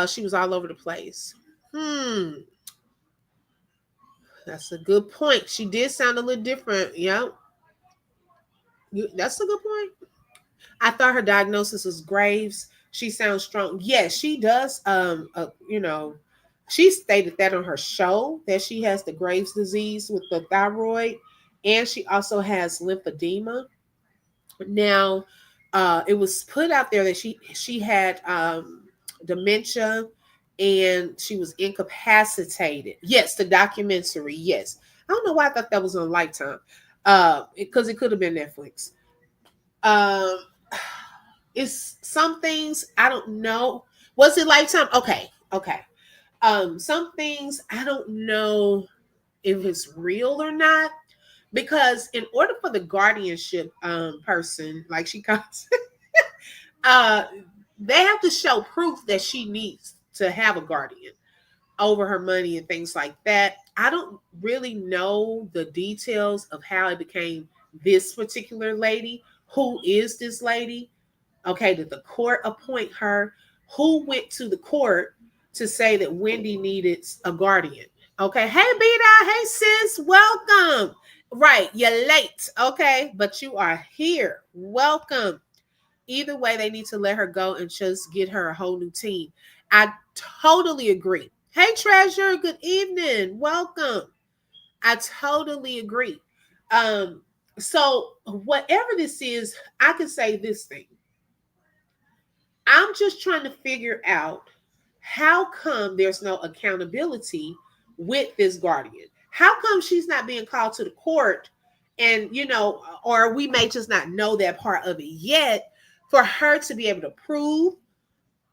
She was all over the place. That's a good point. She did sound a little different. Yep. That's a good point. I thought her diagnosis was Graves. She sounds strong. Yes, she does. She stated that on her show that she has the Graves disease with the thyroid, and she also has lymphedema. Now, it was put out there that she had dementia and she was incapacitated. Yes, the documentary. Yes, I don't know why I thought that was on Lifetime, because it could have been Netflix. Um, it's some things I don't know. Was it Lifetime? Okay. Some things I don't know if it's real or not, because in order for the guardianship person, like she calls, uh, they have to show proof that she needs to have a guardian over her money and things like that. I don't really know the details of how it became this particular lady. Who is this lady? Okay, did the court appoint her? Who went to the court to say that Wendy needed a guardian? Okay, hey Beta, hey sis, welcome. Right, you're late, okay, but you are here. Welcome. Either way, they need to let her go and just get her a whole new team. I totally agree. Hey Treasure, good evening. Welcome. I totally agree. So whatever this is, I can say this thing. I'm just trying to figure out how come there's no accountability with this guardian. How come she's not being called to the court, and or we may just not know that part of it yet, for her to be able to prove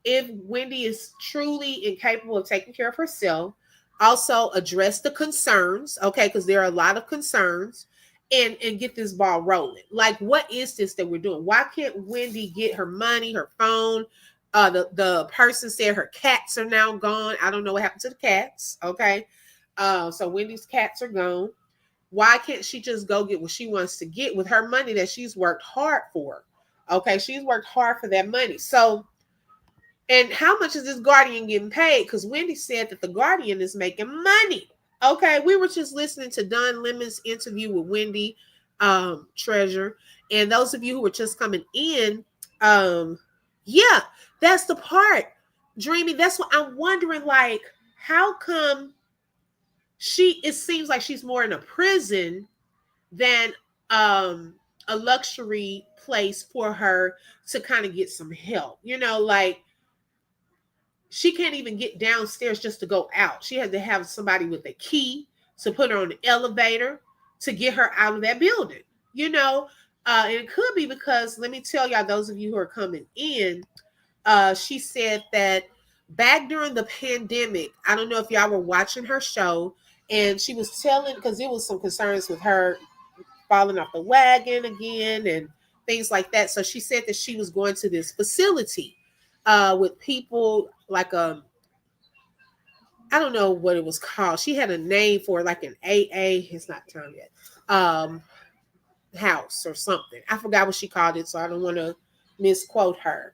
if Wendy is truly incapable of taking care of herself. Also address the concerns, okay, because there are a lot of concerns, and get this ball rolling. Like, what is this that we're doing? Why can't Wendy get her money, her phone? The person said her cats are now gone. I don't know what happened to the cats. Okay. So Wendy's cats are gone. Why can't she just go get what she wants to get with her money that she's worked hard for? Okay, she's worked hard for that money. So, and how much is this guardian getting paid? Because Wendy said that the guardian is making money. Okay, we were just listening to Don Lemon's interview with Wendy Treasure. And those of you who were just coming in, yeah, that's the part. Dreamy, that's what I'm wondering. Like, how come it seems like she's more in a prison than a luxury place for her to kind of get some help? Like, she can't even get downstairs just to go out. She had to have somebody with a key to put her on the elevator to get her out of that building. And it could be because, let me tell y'all, those of you who are coming in, she said that back during the pandemic, I don't know if y'all were watching her show, and she was telling, because there was some concerns with her falling off the wagon again and things like that. So she said that she was going to this facility with people like I don't know what it was called. She had a name for it, like an AA. It's not time yet. House or something. I forgot what she called it, so I don't want to misquote her.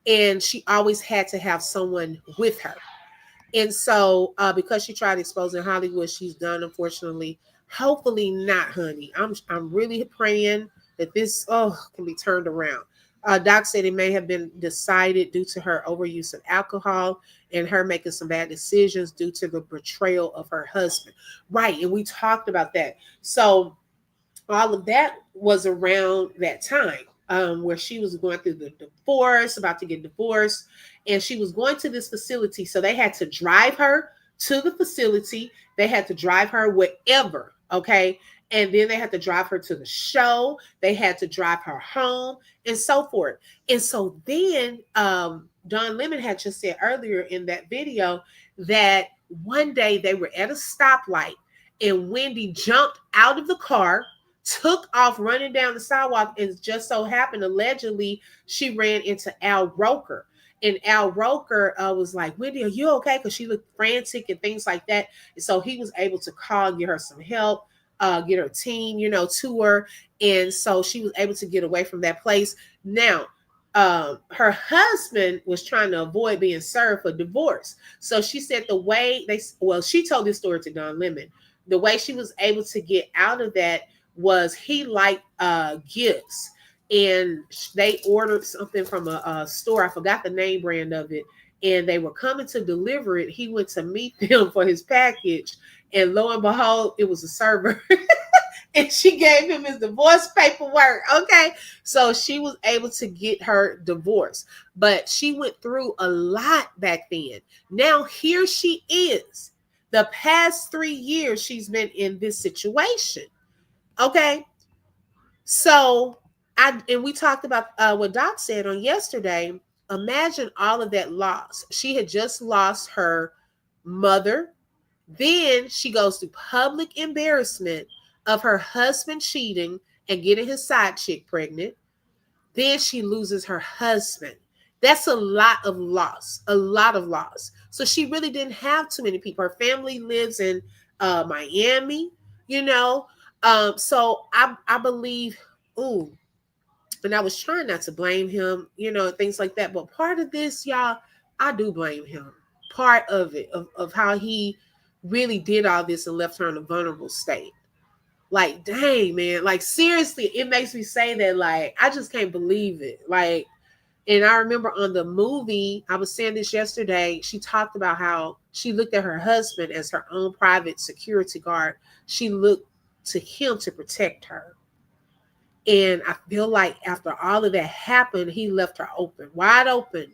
And she always had to have someone with her. And so because she tried exposing Hollywood, she's done, unfortunately. Hopefully not, honey. I'm really praying that this can be turned around. Doc said it may have been decided due to her overuse of alcohol and her making some bad decisions due to the betrayal of her husband. Right. And we talked about that. So all of that was around that time, where she was going through the divorce, about to get divorced, and she was going to this facility. So they had to drive her to the facility. They had to drive her wherever, okay? And then they had to drive her to the show. They had to drive her home and so forth. And so then Don Lemon had just said earlier in that video that one day they were at a stoplight and Wendy jumped out of the car, took off running down the sidewalk, and just so happened, allegedly, she ran into Al Roker. And Al Roker was like, Wendy, are you okay? Because she looked frantic and things like that. And so he was able to call and get her some help, get her team, to her. And so she was able to get away from that place. Now, her husband was trying to avoid being served for divorce. So she said she told this story to Don Lemon. The way she was able to get out of that was he liked gifts, and they ordered something from a store. I forgot the name brand of it, and they were coming to deliver it. He went to meet them for his package, and lo and behold, it was a server. And she gave him his divorce paperwork. Okay. So she was able to get her divorce, but she went through a lot back then. Now here she is. The past 3 years she's been in this situation. Okay. So we talked about what Doc said on yesterday. Imagine all of that loss. She had just lost her mother. Then she goes through public embarrassment of her husband cheating and getting his side chick pregnant. Then she loses her husband. That's a lot of loss, So she really didn't have too many people. Her family lives in Miami, So I believe, and I was trying not to blame him, things like that. But part of this, y'all, I do blame him. Part of it, of how he really did all this and left her in a vulnerable state. Like, dang, man. Like, seriously, it makes me say that, like, I just can't believe it. Like, and I remember on the movie, I was saying this yesterday, she talked about how she looked at her husband as her own private security guard. She looked to him to protect her. And I feel like after all of that happened, he left her open, wide open.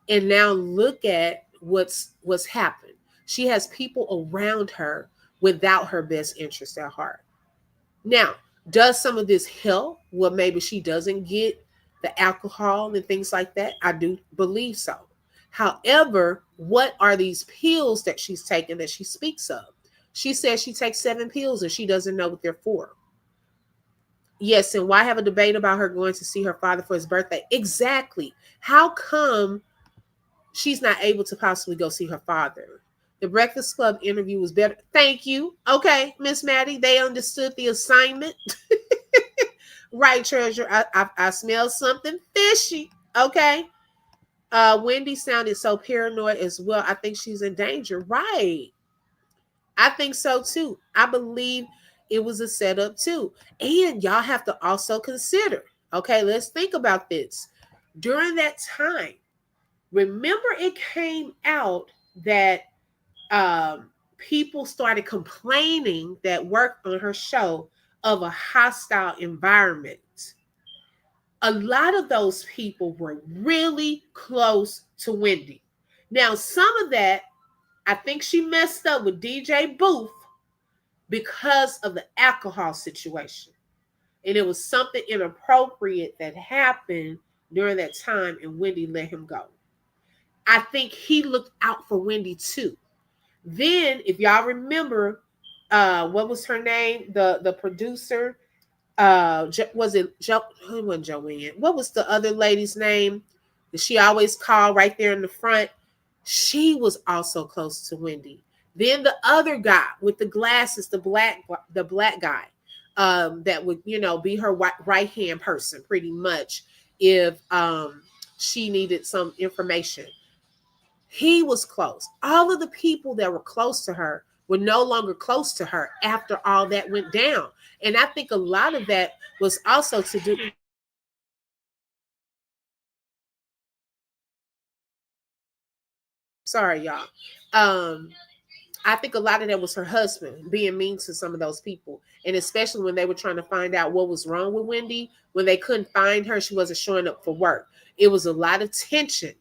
And now look at what's happened. She has people around her without her best interest at heart. Now, does some of this help? Well, maybe she doesn't get the alcohol and things like that. I do believe so. However, what are these pills that she's taking that she speaks of? She says she takes 7 pills and she doesn't know what they're for. Yes, and why have a debate about her going to see her father for his birthday? Exactly. How come she's not able to possibly go see her father? The Breakfast Club interview was better. Thank you. Okay, Miss Maddie, they understood the assignment. Right, Treasure. I smell something fishy. Okay. Wendy sounded so paranoid as well. I think she's in danger. Right. I think so too. I believe it was a setup too. And y'all have to also consider, okay, let's think about this. During that time, remember it came out that people started complaining that worked on her show of a hostile environment. A lot of those people were really close to Wendy. Now, some of that, I think she messed up with DJ Booth because of the alcohol situation. And it was something inappropriate that happened during that time, and Wendy let him go. I think he looked out for Wendy too. Then, if y'all remember, what was her name? The producer, was it who wasn't Joanne? What was the other lady's name that she always called right there in the front? She was also close to Wendy. Then the other guy with the glasses, the black guy, that would be her right hand person pretty much if she needed some information. He was close. All of the people that were close to her were no longer close to her after all that went down. And I think a lot of that was also to do Sorry, y'all. I think a lot of that was her husband being mean to some of those people. And especially when they were trying to find out what was wrong with Wendy, when they couldn't find her, she wasn't showing up for work. It was a lot of tension.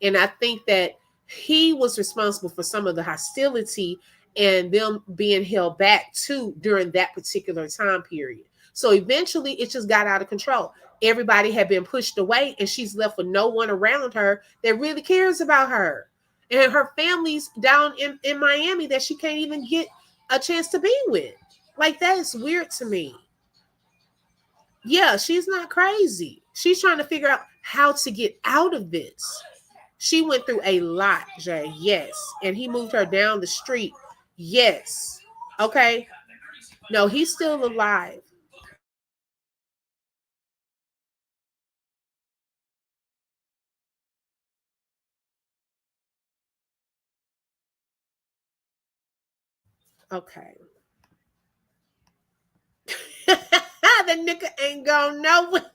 And I think that he was responsible for some of the hostility and them being held back too during that particular time period. So eventually it just got out of control. Everybody had been pushed away and she's left with no one around her that really cares about her. And her family's down in Miami that she can't even get a chance to be with. Like, that is weird to me. Yeah, she's not crazy. She's trying to figure out how to get out of this. She went through a lot, Jay. Yes. And he moved her down the street. Yes. Okay. No, he's still alive. Okay. The nigga ain't going nowhere.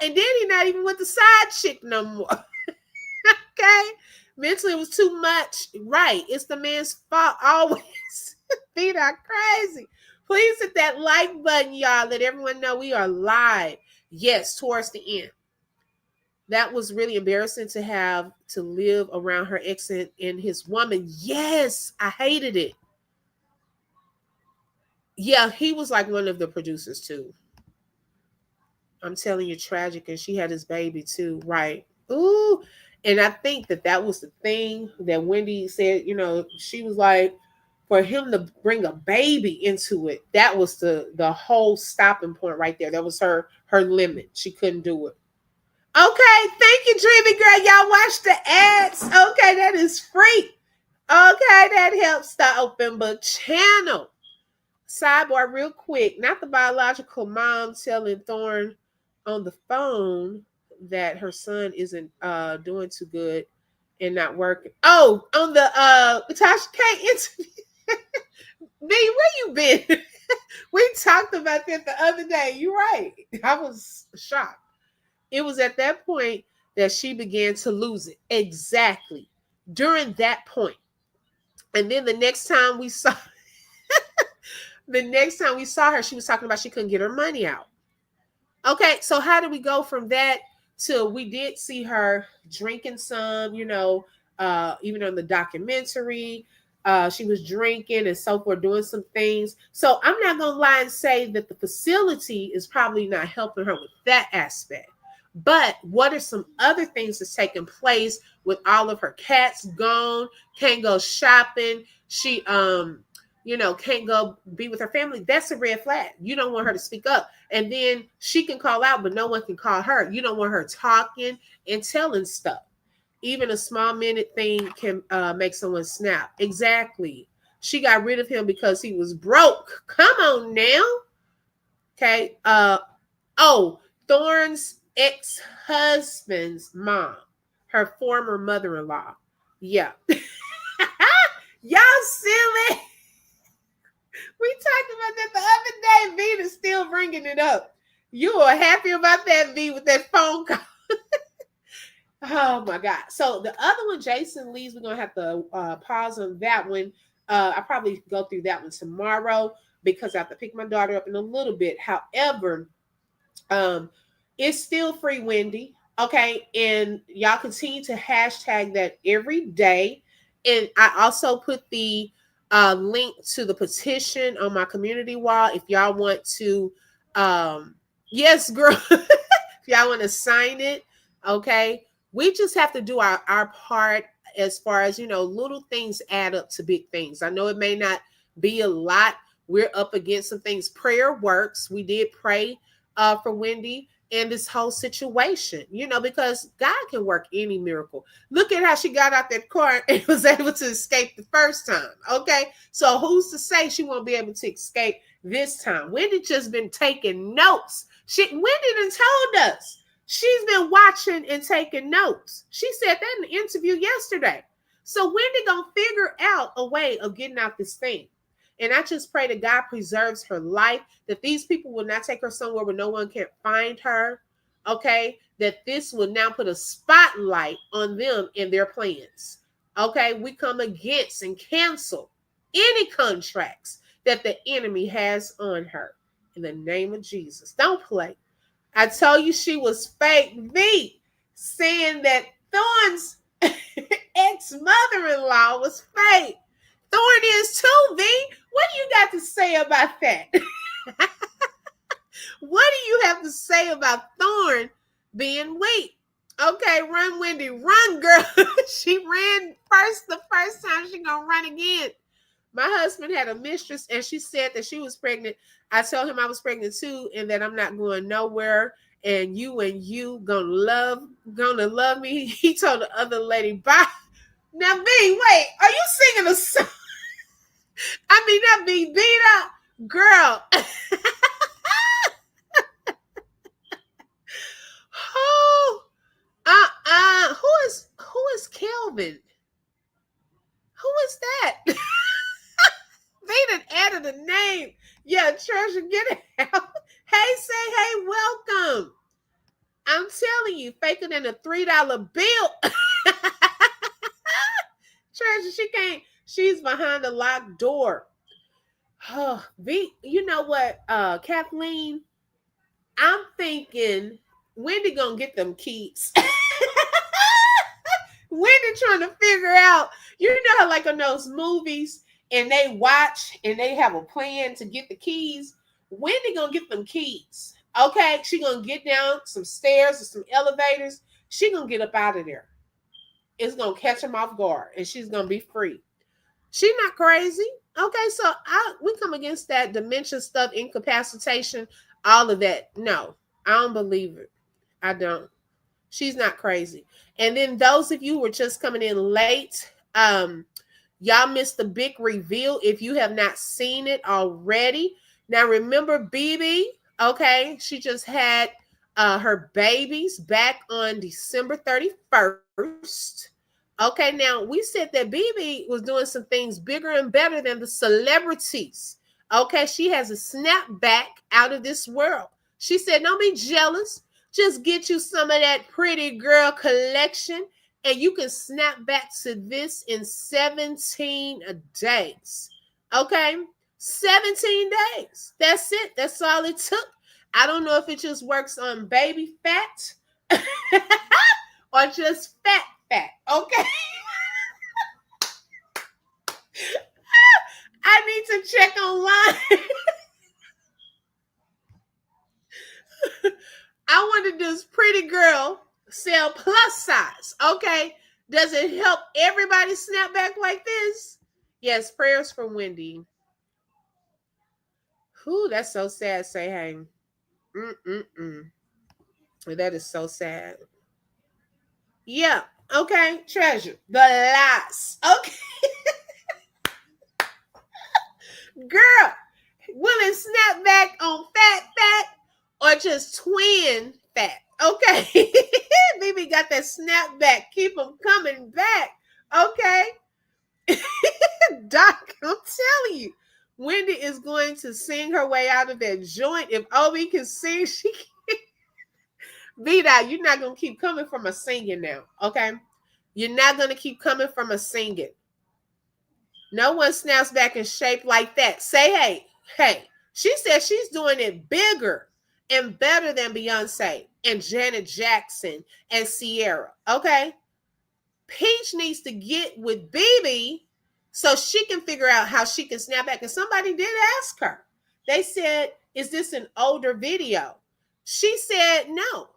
And then he not even with the side chick no more. Okay. Mentally, it was too much. Right. It's the man's fault always. Feet are crazy. Please hit that like button, y'all. Let everyone know we are live. Yes, towards the end. That was really embarrassing to have to live around her ex and his woman. Yes, I hated it. Yeah, he was like one of the producers too. I'm telling you, tragic. And she had his baby too. Right. Ooh. And I think that was the thing that Wendy said, she was like, for him to bring a baby into it, that was the whole stopping point right there. That was her limit. She couldn't do it. Okay, thank you, Dreamy Girl. Y'all watch the ads. Okay, that is free. Okay, that helps the Open Book channel. Sidebar real quick. Not the biological mom telling Thorne on the phone that her son isn't doing too good and not working. Oh, on the Tasha K interview. B, where you been? We talked about that the other day. You're right. I was shocked. It was at that point that she began to lose it. Exactly. During that point. And then the next time we saw her, she was talking about she couldn't get her money out. Okay, so how did we go from that to we did see her drinking some, even on the documentary, she was drinking and so forth, doing some things. So I'm not going to lie and say that the facility is probably not helping her with that aspect. But what are some other things that's taking place with all of her cats gone, can't go shopping, she can't go be with her family? That's a red flag. You don't want her to speak up. And then she can call out, but no one can call her. You don't want her talking and telling stuff. Even a small minute thing can make someone snap. Exactly. She got rid of him because he was broke. Come on now. Okay. Thorne's ex-husband's mom, her former mother-in-law. Yeah. Y'all silly. We talked about that the other day. Vita's still bringing it up. You are happy about that, V, with that phone call. Oh, my God. So the other one, Jason Lee's, we're going to have to pause on that one. I'll probably go through that one tomorrow because I have to pick my daughter up in a little bit. However, it's still free, Wendy. Okay. And y'all continue to hashtag that every day. And I also put the link to the petition on my community wall. If y'all want to, yes, girl, if y'all want to sign it. Okay. We just have to do our part as far as, little things add up to big things. I know it may not be a lot. We're up against some things. Prayer works. We did pray for Wendy in this whole situation, because God can work any miracle. Look at how she got out that car and was able to escape the first time. Okay. So who's to say she won't be able to escape this time? Wendy just been taking notes. Wendy done told us. She's been watching and taking notes. She said that in the interview yesterday. So Wendy gonna figure out a way of getting out this thing. And I just pray that God preserves her life, that these people will not take her somewhere where no one can find her. okay, that this will now put a spotlight on them and their plans. Okay, we come against and cancel any contracts that the enemy has on her in the name of Jesus. Don't play. I told you she was fake V, saying that Thorne's ex-mother-in-law was fake. Thorne is too, V. What do you got to say about that? What do you have to say about Thorne being weak? Okay, run, Wendy, run, girl. She ran the first time, she gonna run again. My husband had a mistress and she said that she was pregnant. I told him I was pregnant too and that I'm not going nowhere and you gonna love me. He told the other lady, bye. Now, B, wait, are you singing a song? I mean, that be beat up. Girl. Who is Kelvin? Who is that? They done added a name. Yeah, Treasure, get it out. Hey, say hey, welcome. I'm telling you, faker than a $3 bill. Treasure, she's behind a locked door. Oh, you know what, Kathleen? I'm thinking Wendy gonna get them keys. Wendy trying to figure out, you know how like on those movies and they watch and they have a plan to get the keys. Wendy gonna get them keys. Okay, she gonna get down some stairs or some elevators. She gonna get up out of there. It's gonna catch them off guard and she's gonna be free. She's not crazy. Okay, so we come against that dementia stuff, incapacitation, all of that. No, I don't believe it. I don't. She's not crazy. And then those of you who were just coming in late, y'all missed the big reveal if you have not seen it already. Now remember BB, okay? She just had her babies back on December 31st. Okay, now we said that BB was doing some things bigger and better than the celebrities. Okay, she has a snapback out of this world. She said, don't be jealous. Just get you some of that pretty girl collection and you can snap back to this in 17 days. Okay, 17 days. That's it. That's all it took. I don't know if it just works on baby fat or just fat. Okay. I need to check online. I want to do this pretty girl sell plus size. Okay. Does it help everybody snap back like this? Yes. Prayers for Wendy. Whew, that's so sad. Say hey. That is so sad. Yeah. Okay. Treasure. The last. Okay. Girl, will it snap back on fat or just twin fat? Okay. Baby got that snap back. Keep them coming back. Okay. Doc, I'm telling you, Wendy is going to sing her way out of that joint. If Obi can sing, she can. Vida, you're not going to keep coming from a singing now. Okay. You're not going to keep coming from a singing. No one snaps back in shape like that. Say, hey. She said she's doing it bigger and better than Beyonce and Janet Jackson and Sierra. Okay. Peach needs to get with BB so she can figure out how she can snap back. And somebody did ask her. They said, is this an older video? She said no.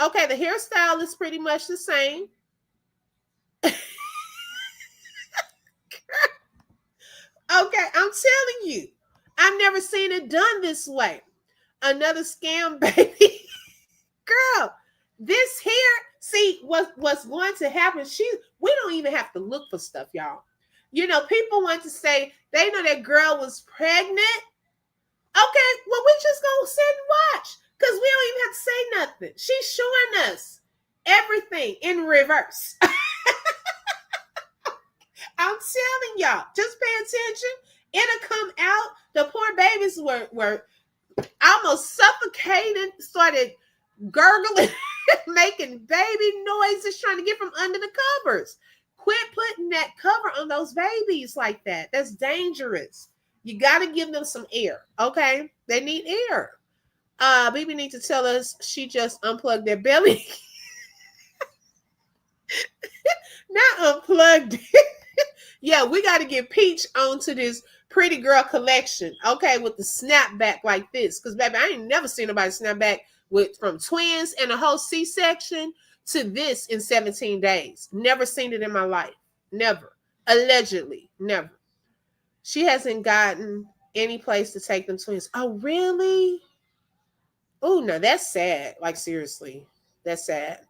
Okay, the hairstyle is pretty much the same. Okay, I'm telling you, I've never seen it done this way. Another scam, baby. Girl, this here, see, what's going to happen, we don't even have to look for stuff, y'all. You know, people want to say, they know that girl was pregnant. Okay, well, we just gonna sit and watch, because we don't even have to say nothing. She's showing us everything in reverse. I'm telling y'all, just pay attention. It'll come out. The poor babies were almost suffocating, started gurgling, making baby noises, trying to get from under the covers. Quit putting that cover on those babies like that. That's dangerous. You got to give them some air, okay? They need air. Baby need to tell us she just unplugged their belly. Not unplugged. Yeah, we got to get Peach onto this pretty girl collection, okay, with the snapback like this. Because, baby, I ain't never seen nobody snapback with from twins and a whole C-section to this in 17 days. Never seen it in my life. Never. Allegedly. Never. She hasn't gotten any place to take them twins. Oh, really? Oh, no, that's sad. Like, seriously. That's sad.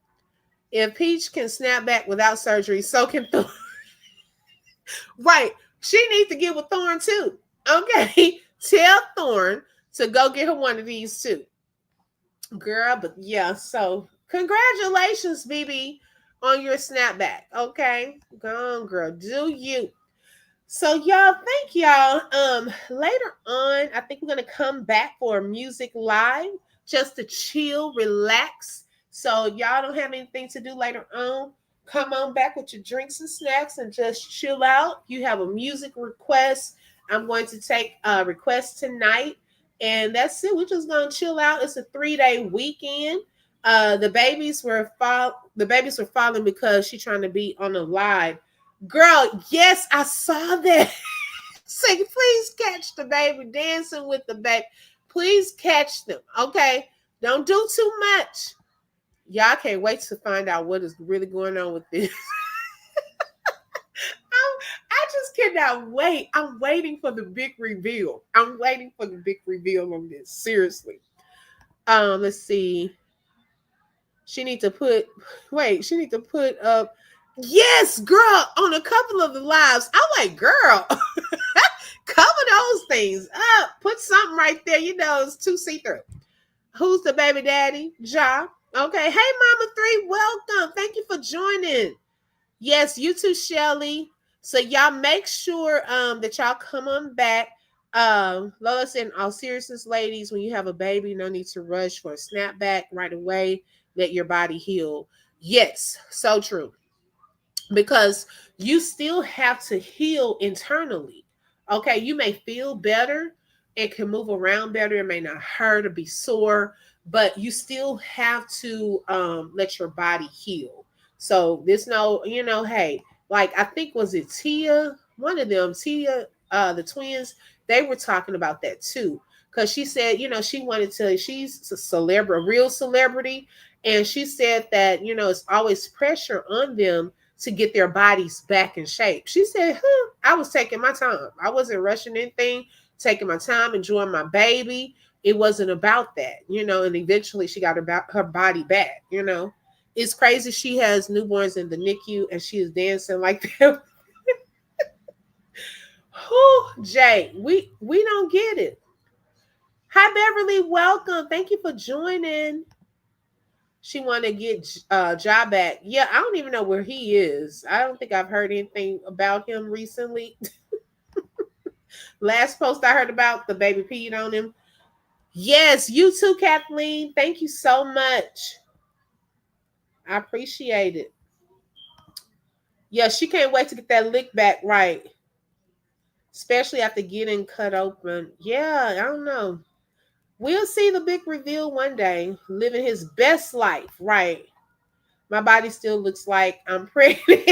If Peach can snap back without surgery, so can Thorn. Right. She needs to get with Thorn too. Okay. Tell Thorn to go get her one of these too. Girl, but yeah, so congratulations, BB, on your snapback. Okay. Go on, girl. Do you. So y'all, thank y'all. Later on, I think we're gonna come back for music live just to chill, relax. So y'all don't have anything to do later on. Come on back with your drinks and snacks and just chill out. You have a music request. I'm going to take a request tonight. And that's it. We're just gonna chill out. It's a 3-day weekend. The babies were falling because she's trying to be on a live. Girl, yes, I saw that. Say, please catch the baby dancing with the baby. Please catch them, okay? Don't do too much. Y'all can't wait to find out what is really going on with this. I just cannot wait. I'm waiting for the big reveal. I'm waiting for the big reveal on this. Seriously. Let's see. She need to put up. Yes, girl, on a couple of the lives. I'm like, girl, cover those things up. Put something right there. You know, it's too see-through. Who's the baby daddy? Ja. Okay. Hey, Mama 3, welcome. Thank you for joining. Yes, you too, Shelly. So y'all make sure that y'all come on back. Lola said, in all seriousness, ladies, when you have a baby, no need to rush for a snapback right away. Let your body heal. Yes, so true. Because you still have to heal internally. Okay, you may feel better and can move around better. It may not hurt or be sore, but you still have to let your body heal. So there's no, hey, like I think was it Tia, one of them, Tia, the twins, they were talking about that too. Because she said, she wanted to, she's a real celebrity. And she said that, it's always pressure on them to get their bodies back in shape. She said, I was taking my time. I wasn't rushing anything, taking my time, enjoying my baby. It wasn't about that, and eventually she got her body back, It's crazy. She has newborns in the NICU and she is dancing like that. Jay, we don't get it. Hi, Beverly. Welcome. Thank you for joining. She want to get Ja back. Yeah, I don't even know where he is. I don't think I've heard anything about him recently. Last post I heard about, the baby peed on him. Yes, you too, Kathleen. Thank you so much. I appreciate it. Yeah, she can't wait to get that lick back right. Especially after getting cut open. Yeah, I don't know. We'll see the big reveal one day. Living his best life, right? My body still looks like I'm pregnant.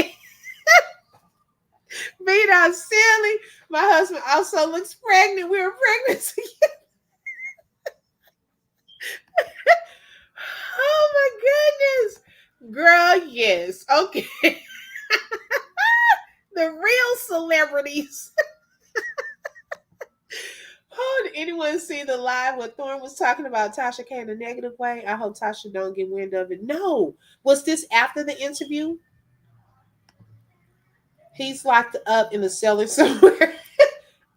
Vito, silly. My husband also looks pregnant. We were pregnant together. Oh my goodness. Girl, yes. Okay. The real celebrities. Oh, did anyone see the live where Thorne was talking about Tasha K in a negative way? I hope Tasha don't get wind of it. No. Was this after the interview? He's locked up in the cellar somewhere.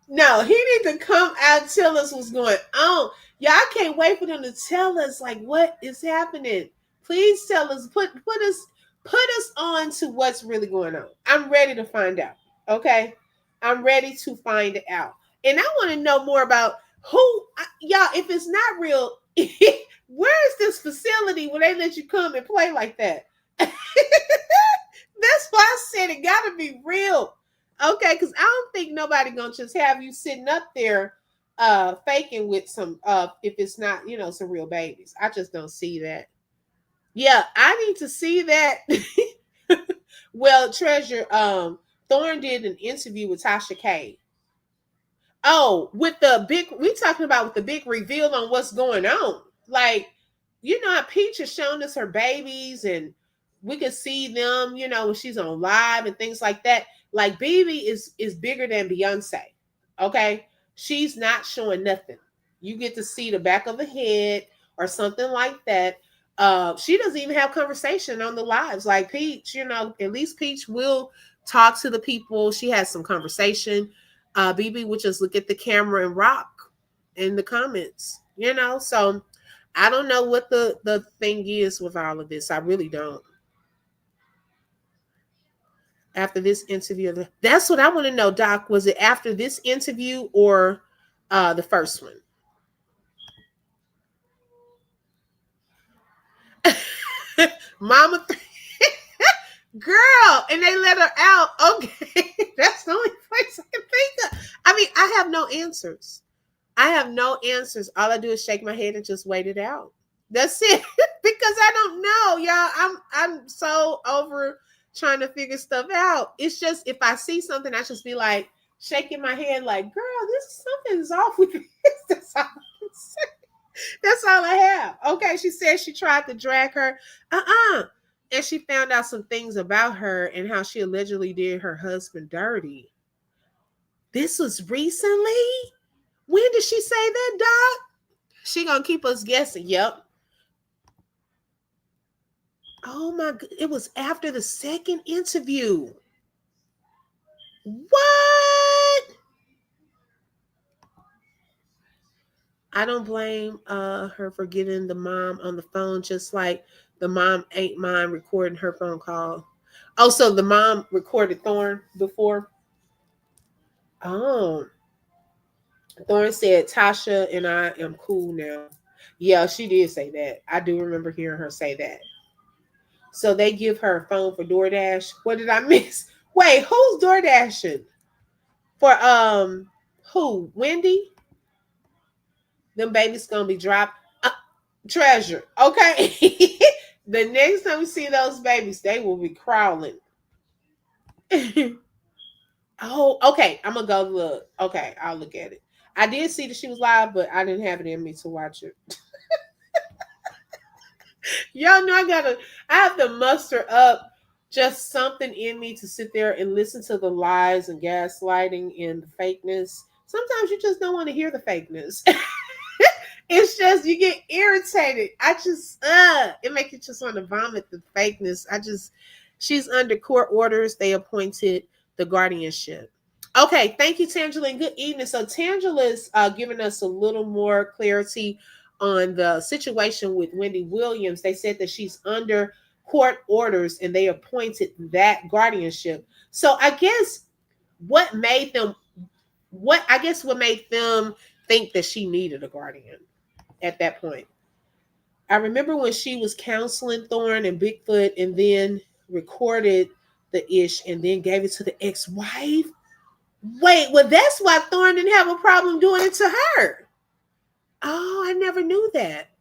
No, he need to come out and tell us what's going on. Yeah, I can't wait for them to tell us like what is happening. Please tell us, put us on to what's really going on. I'm ready to find out. Okay, I'm ready to find out, and I want to know more about y'all. If it's not real, Where is this facility where they let you come and play like that? That's why I said it gotta be real. Okay, because I don't think nobody gonna just have you sitting up there faking with some if it's not, some real babies. I just don't see that. Yeah, I need to see that. Well, Treasure, Thorne did an interview with Tasha K. Oh, with the big, we talking about with the big reveal on what's going on. Like, how Peach has shown us her babies and we can see them, when she's on live and things like that. Like, BB is bigger than Beyonce. Okay. She's not showing nothing. You get to see the back of the head or something like that. She doesn't even have conversation on the lives. Like Peach, at least Peach will talk to the people. She has some conversation. BB would just look at the camera and rock in the comments, So I don't know what the thing is with all of this. I really don't. After this interview, that's what I want to know, Doc. Was it after this interview or the first one? Mama, girl, and they let her out. Okay, that's the only place I can think of. I mean, I have no answers. All I do is shake my head and just wait it out. That's it. Because I don't know, y'all. I'm so over trying to figure stuff out. It's just if I see something, I just be like shaking my head, like, girl, something's off with this. That's all I can say. That's all I have. Okay, she said she tried to drag her. And she found out some things about her and how she allegedly did her husband dirty. This was recently? When did she say that, Doc? She gonna keep us guessing. Yep. Oh my God. It was after the second interview. What? I don't blame her for getting the mom on the phone, just like the mom ain't mind recording her phone call. Oh, so the mom recorded Thorne before? Oh. Thorne said, Tasha and I am cool now. Yeah, she did say that. I do remember hearing her say that. So they give her a phone for DoorDash. What did I miss? Wait, who's DoorDashing? For who? Wendy? Them babies gonna be dropped. Treasure. Okay. The next time we see those babies, they will be crawling. Oh, okay. I'm gonna go look. Okay, I'll look at it. I did see that she was live, but I didn't have it in me to watch it. Y'all know I have to muster up just something in me to sit there and listen to the lies and gaslighting and the fakeness. Sometimes you just don't want to hear the fakeness. It's just you get irritated. It makes you just want to vomit the fakeness. She's under court orders. They appointed the guardianship. Okay, thank you, Tangela, and good evening. So Tangela's giving us a little more clarity on the situation with Wendy Williams. They said that she's under court orders and they appointed that guardianship. So I guess what made them think that she needed a guardian at that point? I remember when she was counseling Thorne and Bigfoot and then recorded the ish and then gave it to the ex-wife. Wait, well, that's why Thorne didn't have a problem doing it to her. Oh, I never knew that.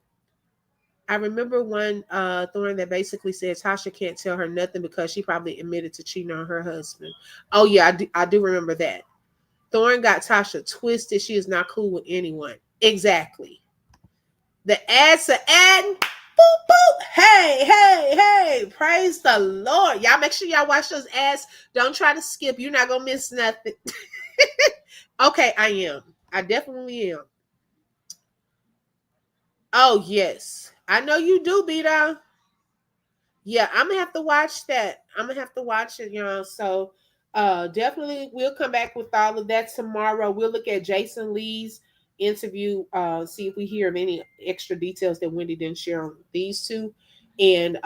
I remember one Thorne that basically said Tasha can't tell her nothing because she probably admitted to cheating on her husband. Oh, yeah, I do remember that. Thorne got Tasha twisted. She is not cool with anyone. Exactly. The ads are adding. Boop, boop. Hey, hey, hey. Praise the Lord. Y'all make sure y'all watch those ads. Don't try to skip. You're not going to miss nothing. Okay, I am. I definitely am. Oh, yes. I know you do, Beta. Yeah, I'm going to have to watch that. I'm going to have to watch it, y'all. So definitely we'll come back with all of that tomorrow. We'll look at Jason Lee's interview, see if we hear of any extra details that Wendy didn't share on these two, and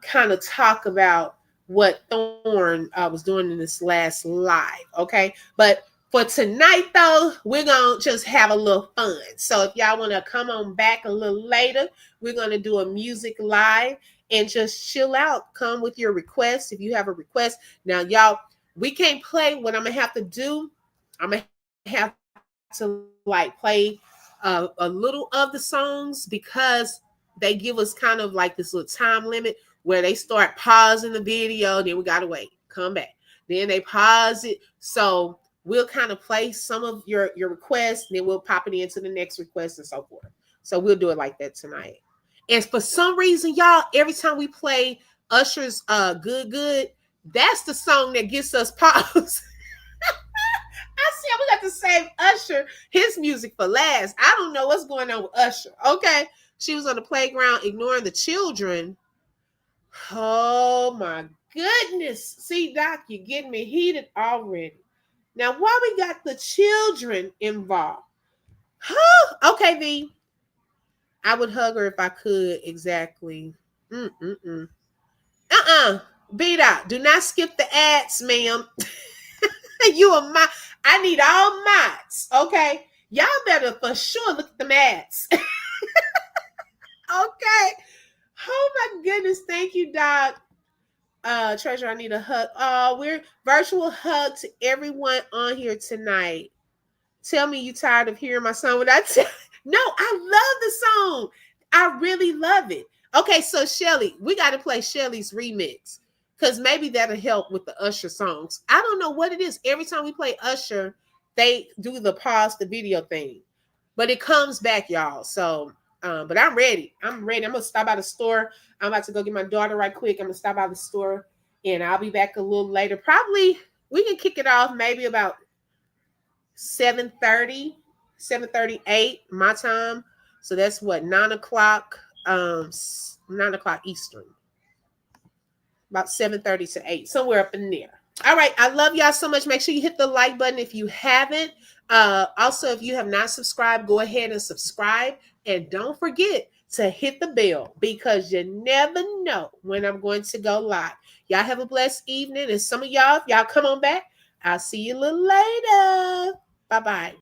kind of talk about what Thorne was doing in this last live. Okay, but For tonight, though, we're going to just have a little fun. So if y'all want to come on back a little later, we're going to do a music live and just chill out. Come with your request if you have a request. Now, y'all, we can't play. What I'm going to have to do, I'm going to have to like play a little of the songs because they give us kind of like this little time limit where they start pausing the video. Then we got to wait, come back. Then they pause it. So we'll kind of play some of your requests, and then we'll pop it into the next request and so forth. So we'll do it like that tonight. And for some reason, y'all, every time we play Usher's Good Good, that's the song that gets us paused. I see we got to save Usher, his music for last. I don't know what's going on with Usher. Okay. She was on the playground ignoring the children. Oh my goodness. See, Doc, you're getting me heated already. Now, why we got the children involved? Okay, V. I would hug her if I could. Exactly. Beat out. Do not skip the ads, ma'am. You are my. I need all mods. Okay. Y'all better for sure look at the ads. Okay. Oh my goodness. Thank you, Doc. Treasure, I need a hug. We're virtual hug to everyone on here tonight. Tell me you tired of hearing my song without No, I love the song. I really love it. Okay, so Shelly, we got to play Shelly's remix because maybe that'll help with the Usher songs. I don't know what it is. Every time we play Usher, they do the pause the video thing, but it comes back, y'all. So, but I'm ready. I'm ready. I'm gonna stop by the store. I'm about to go get my daughter right quick. I'm gonna stop by the store, and I'll be back a little later. Probably we can kick it off maybe about 7:30, 7:38 my time. So that's what 9 o'clock, 9 o'clock Eastern. About 7:30 to 8, somewhere up in there. All right, I love y'all so much. Make sure you hit the like button if you haven't. Also, if you have not subscribed, go ahead and subscribe. And don't forget to hit the bell because you never know when I'm going to go live. Y'all have a blessed evening. And some of y'all, if y'all come on back, I'll see you a little later. Bye-bye.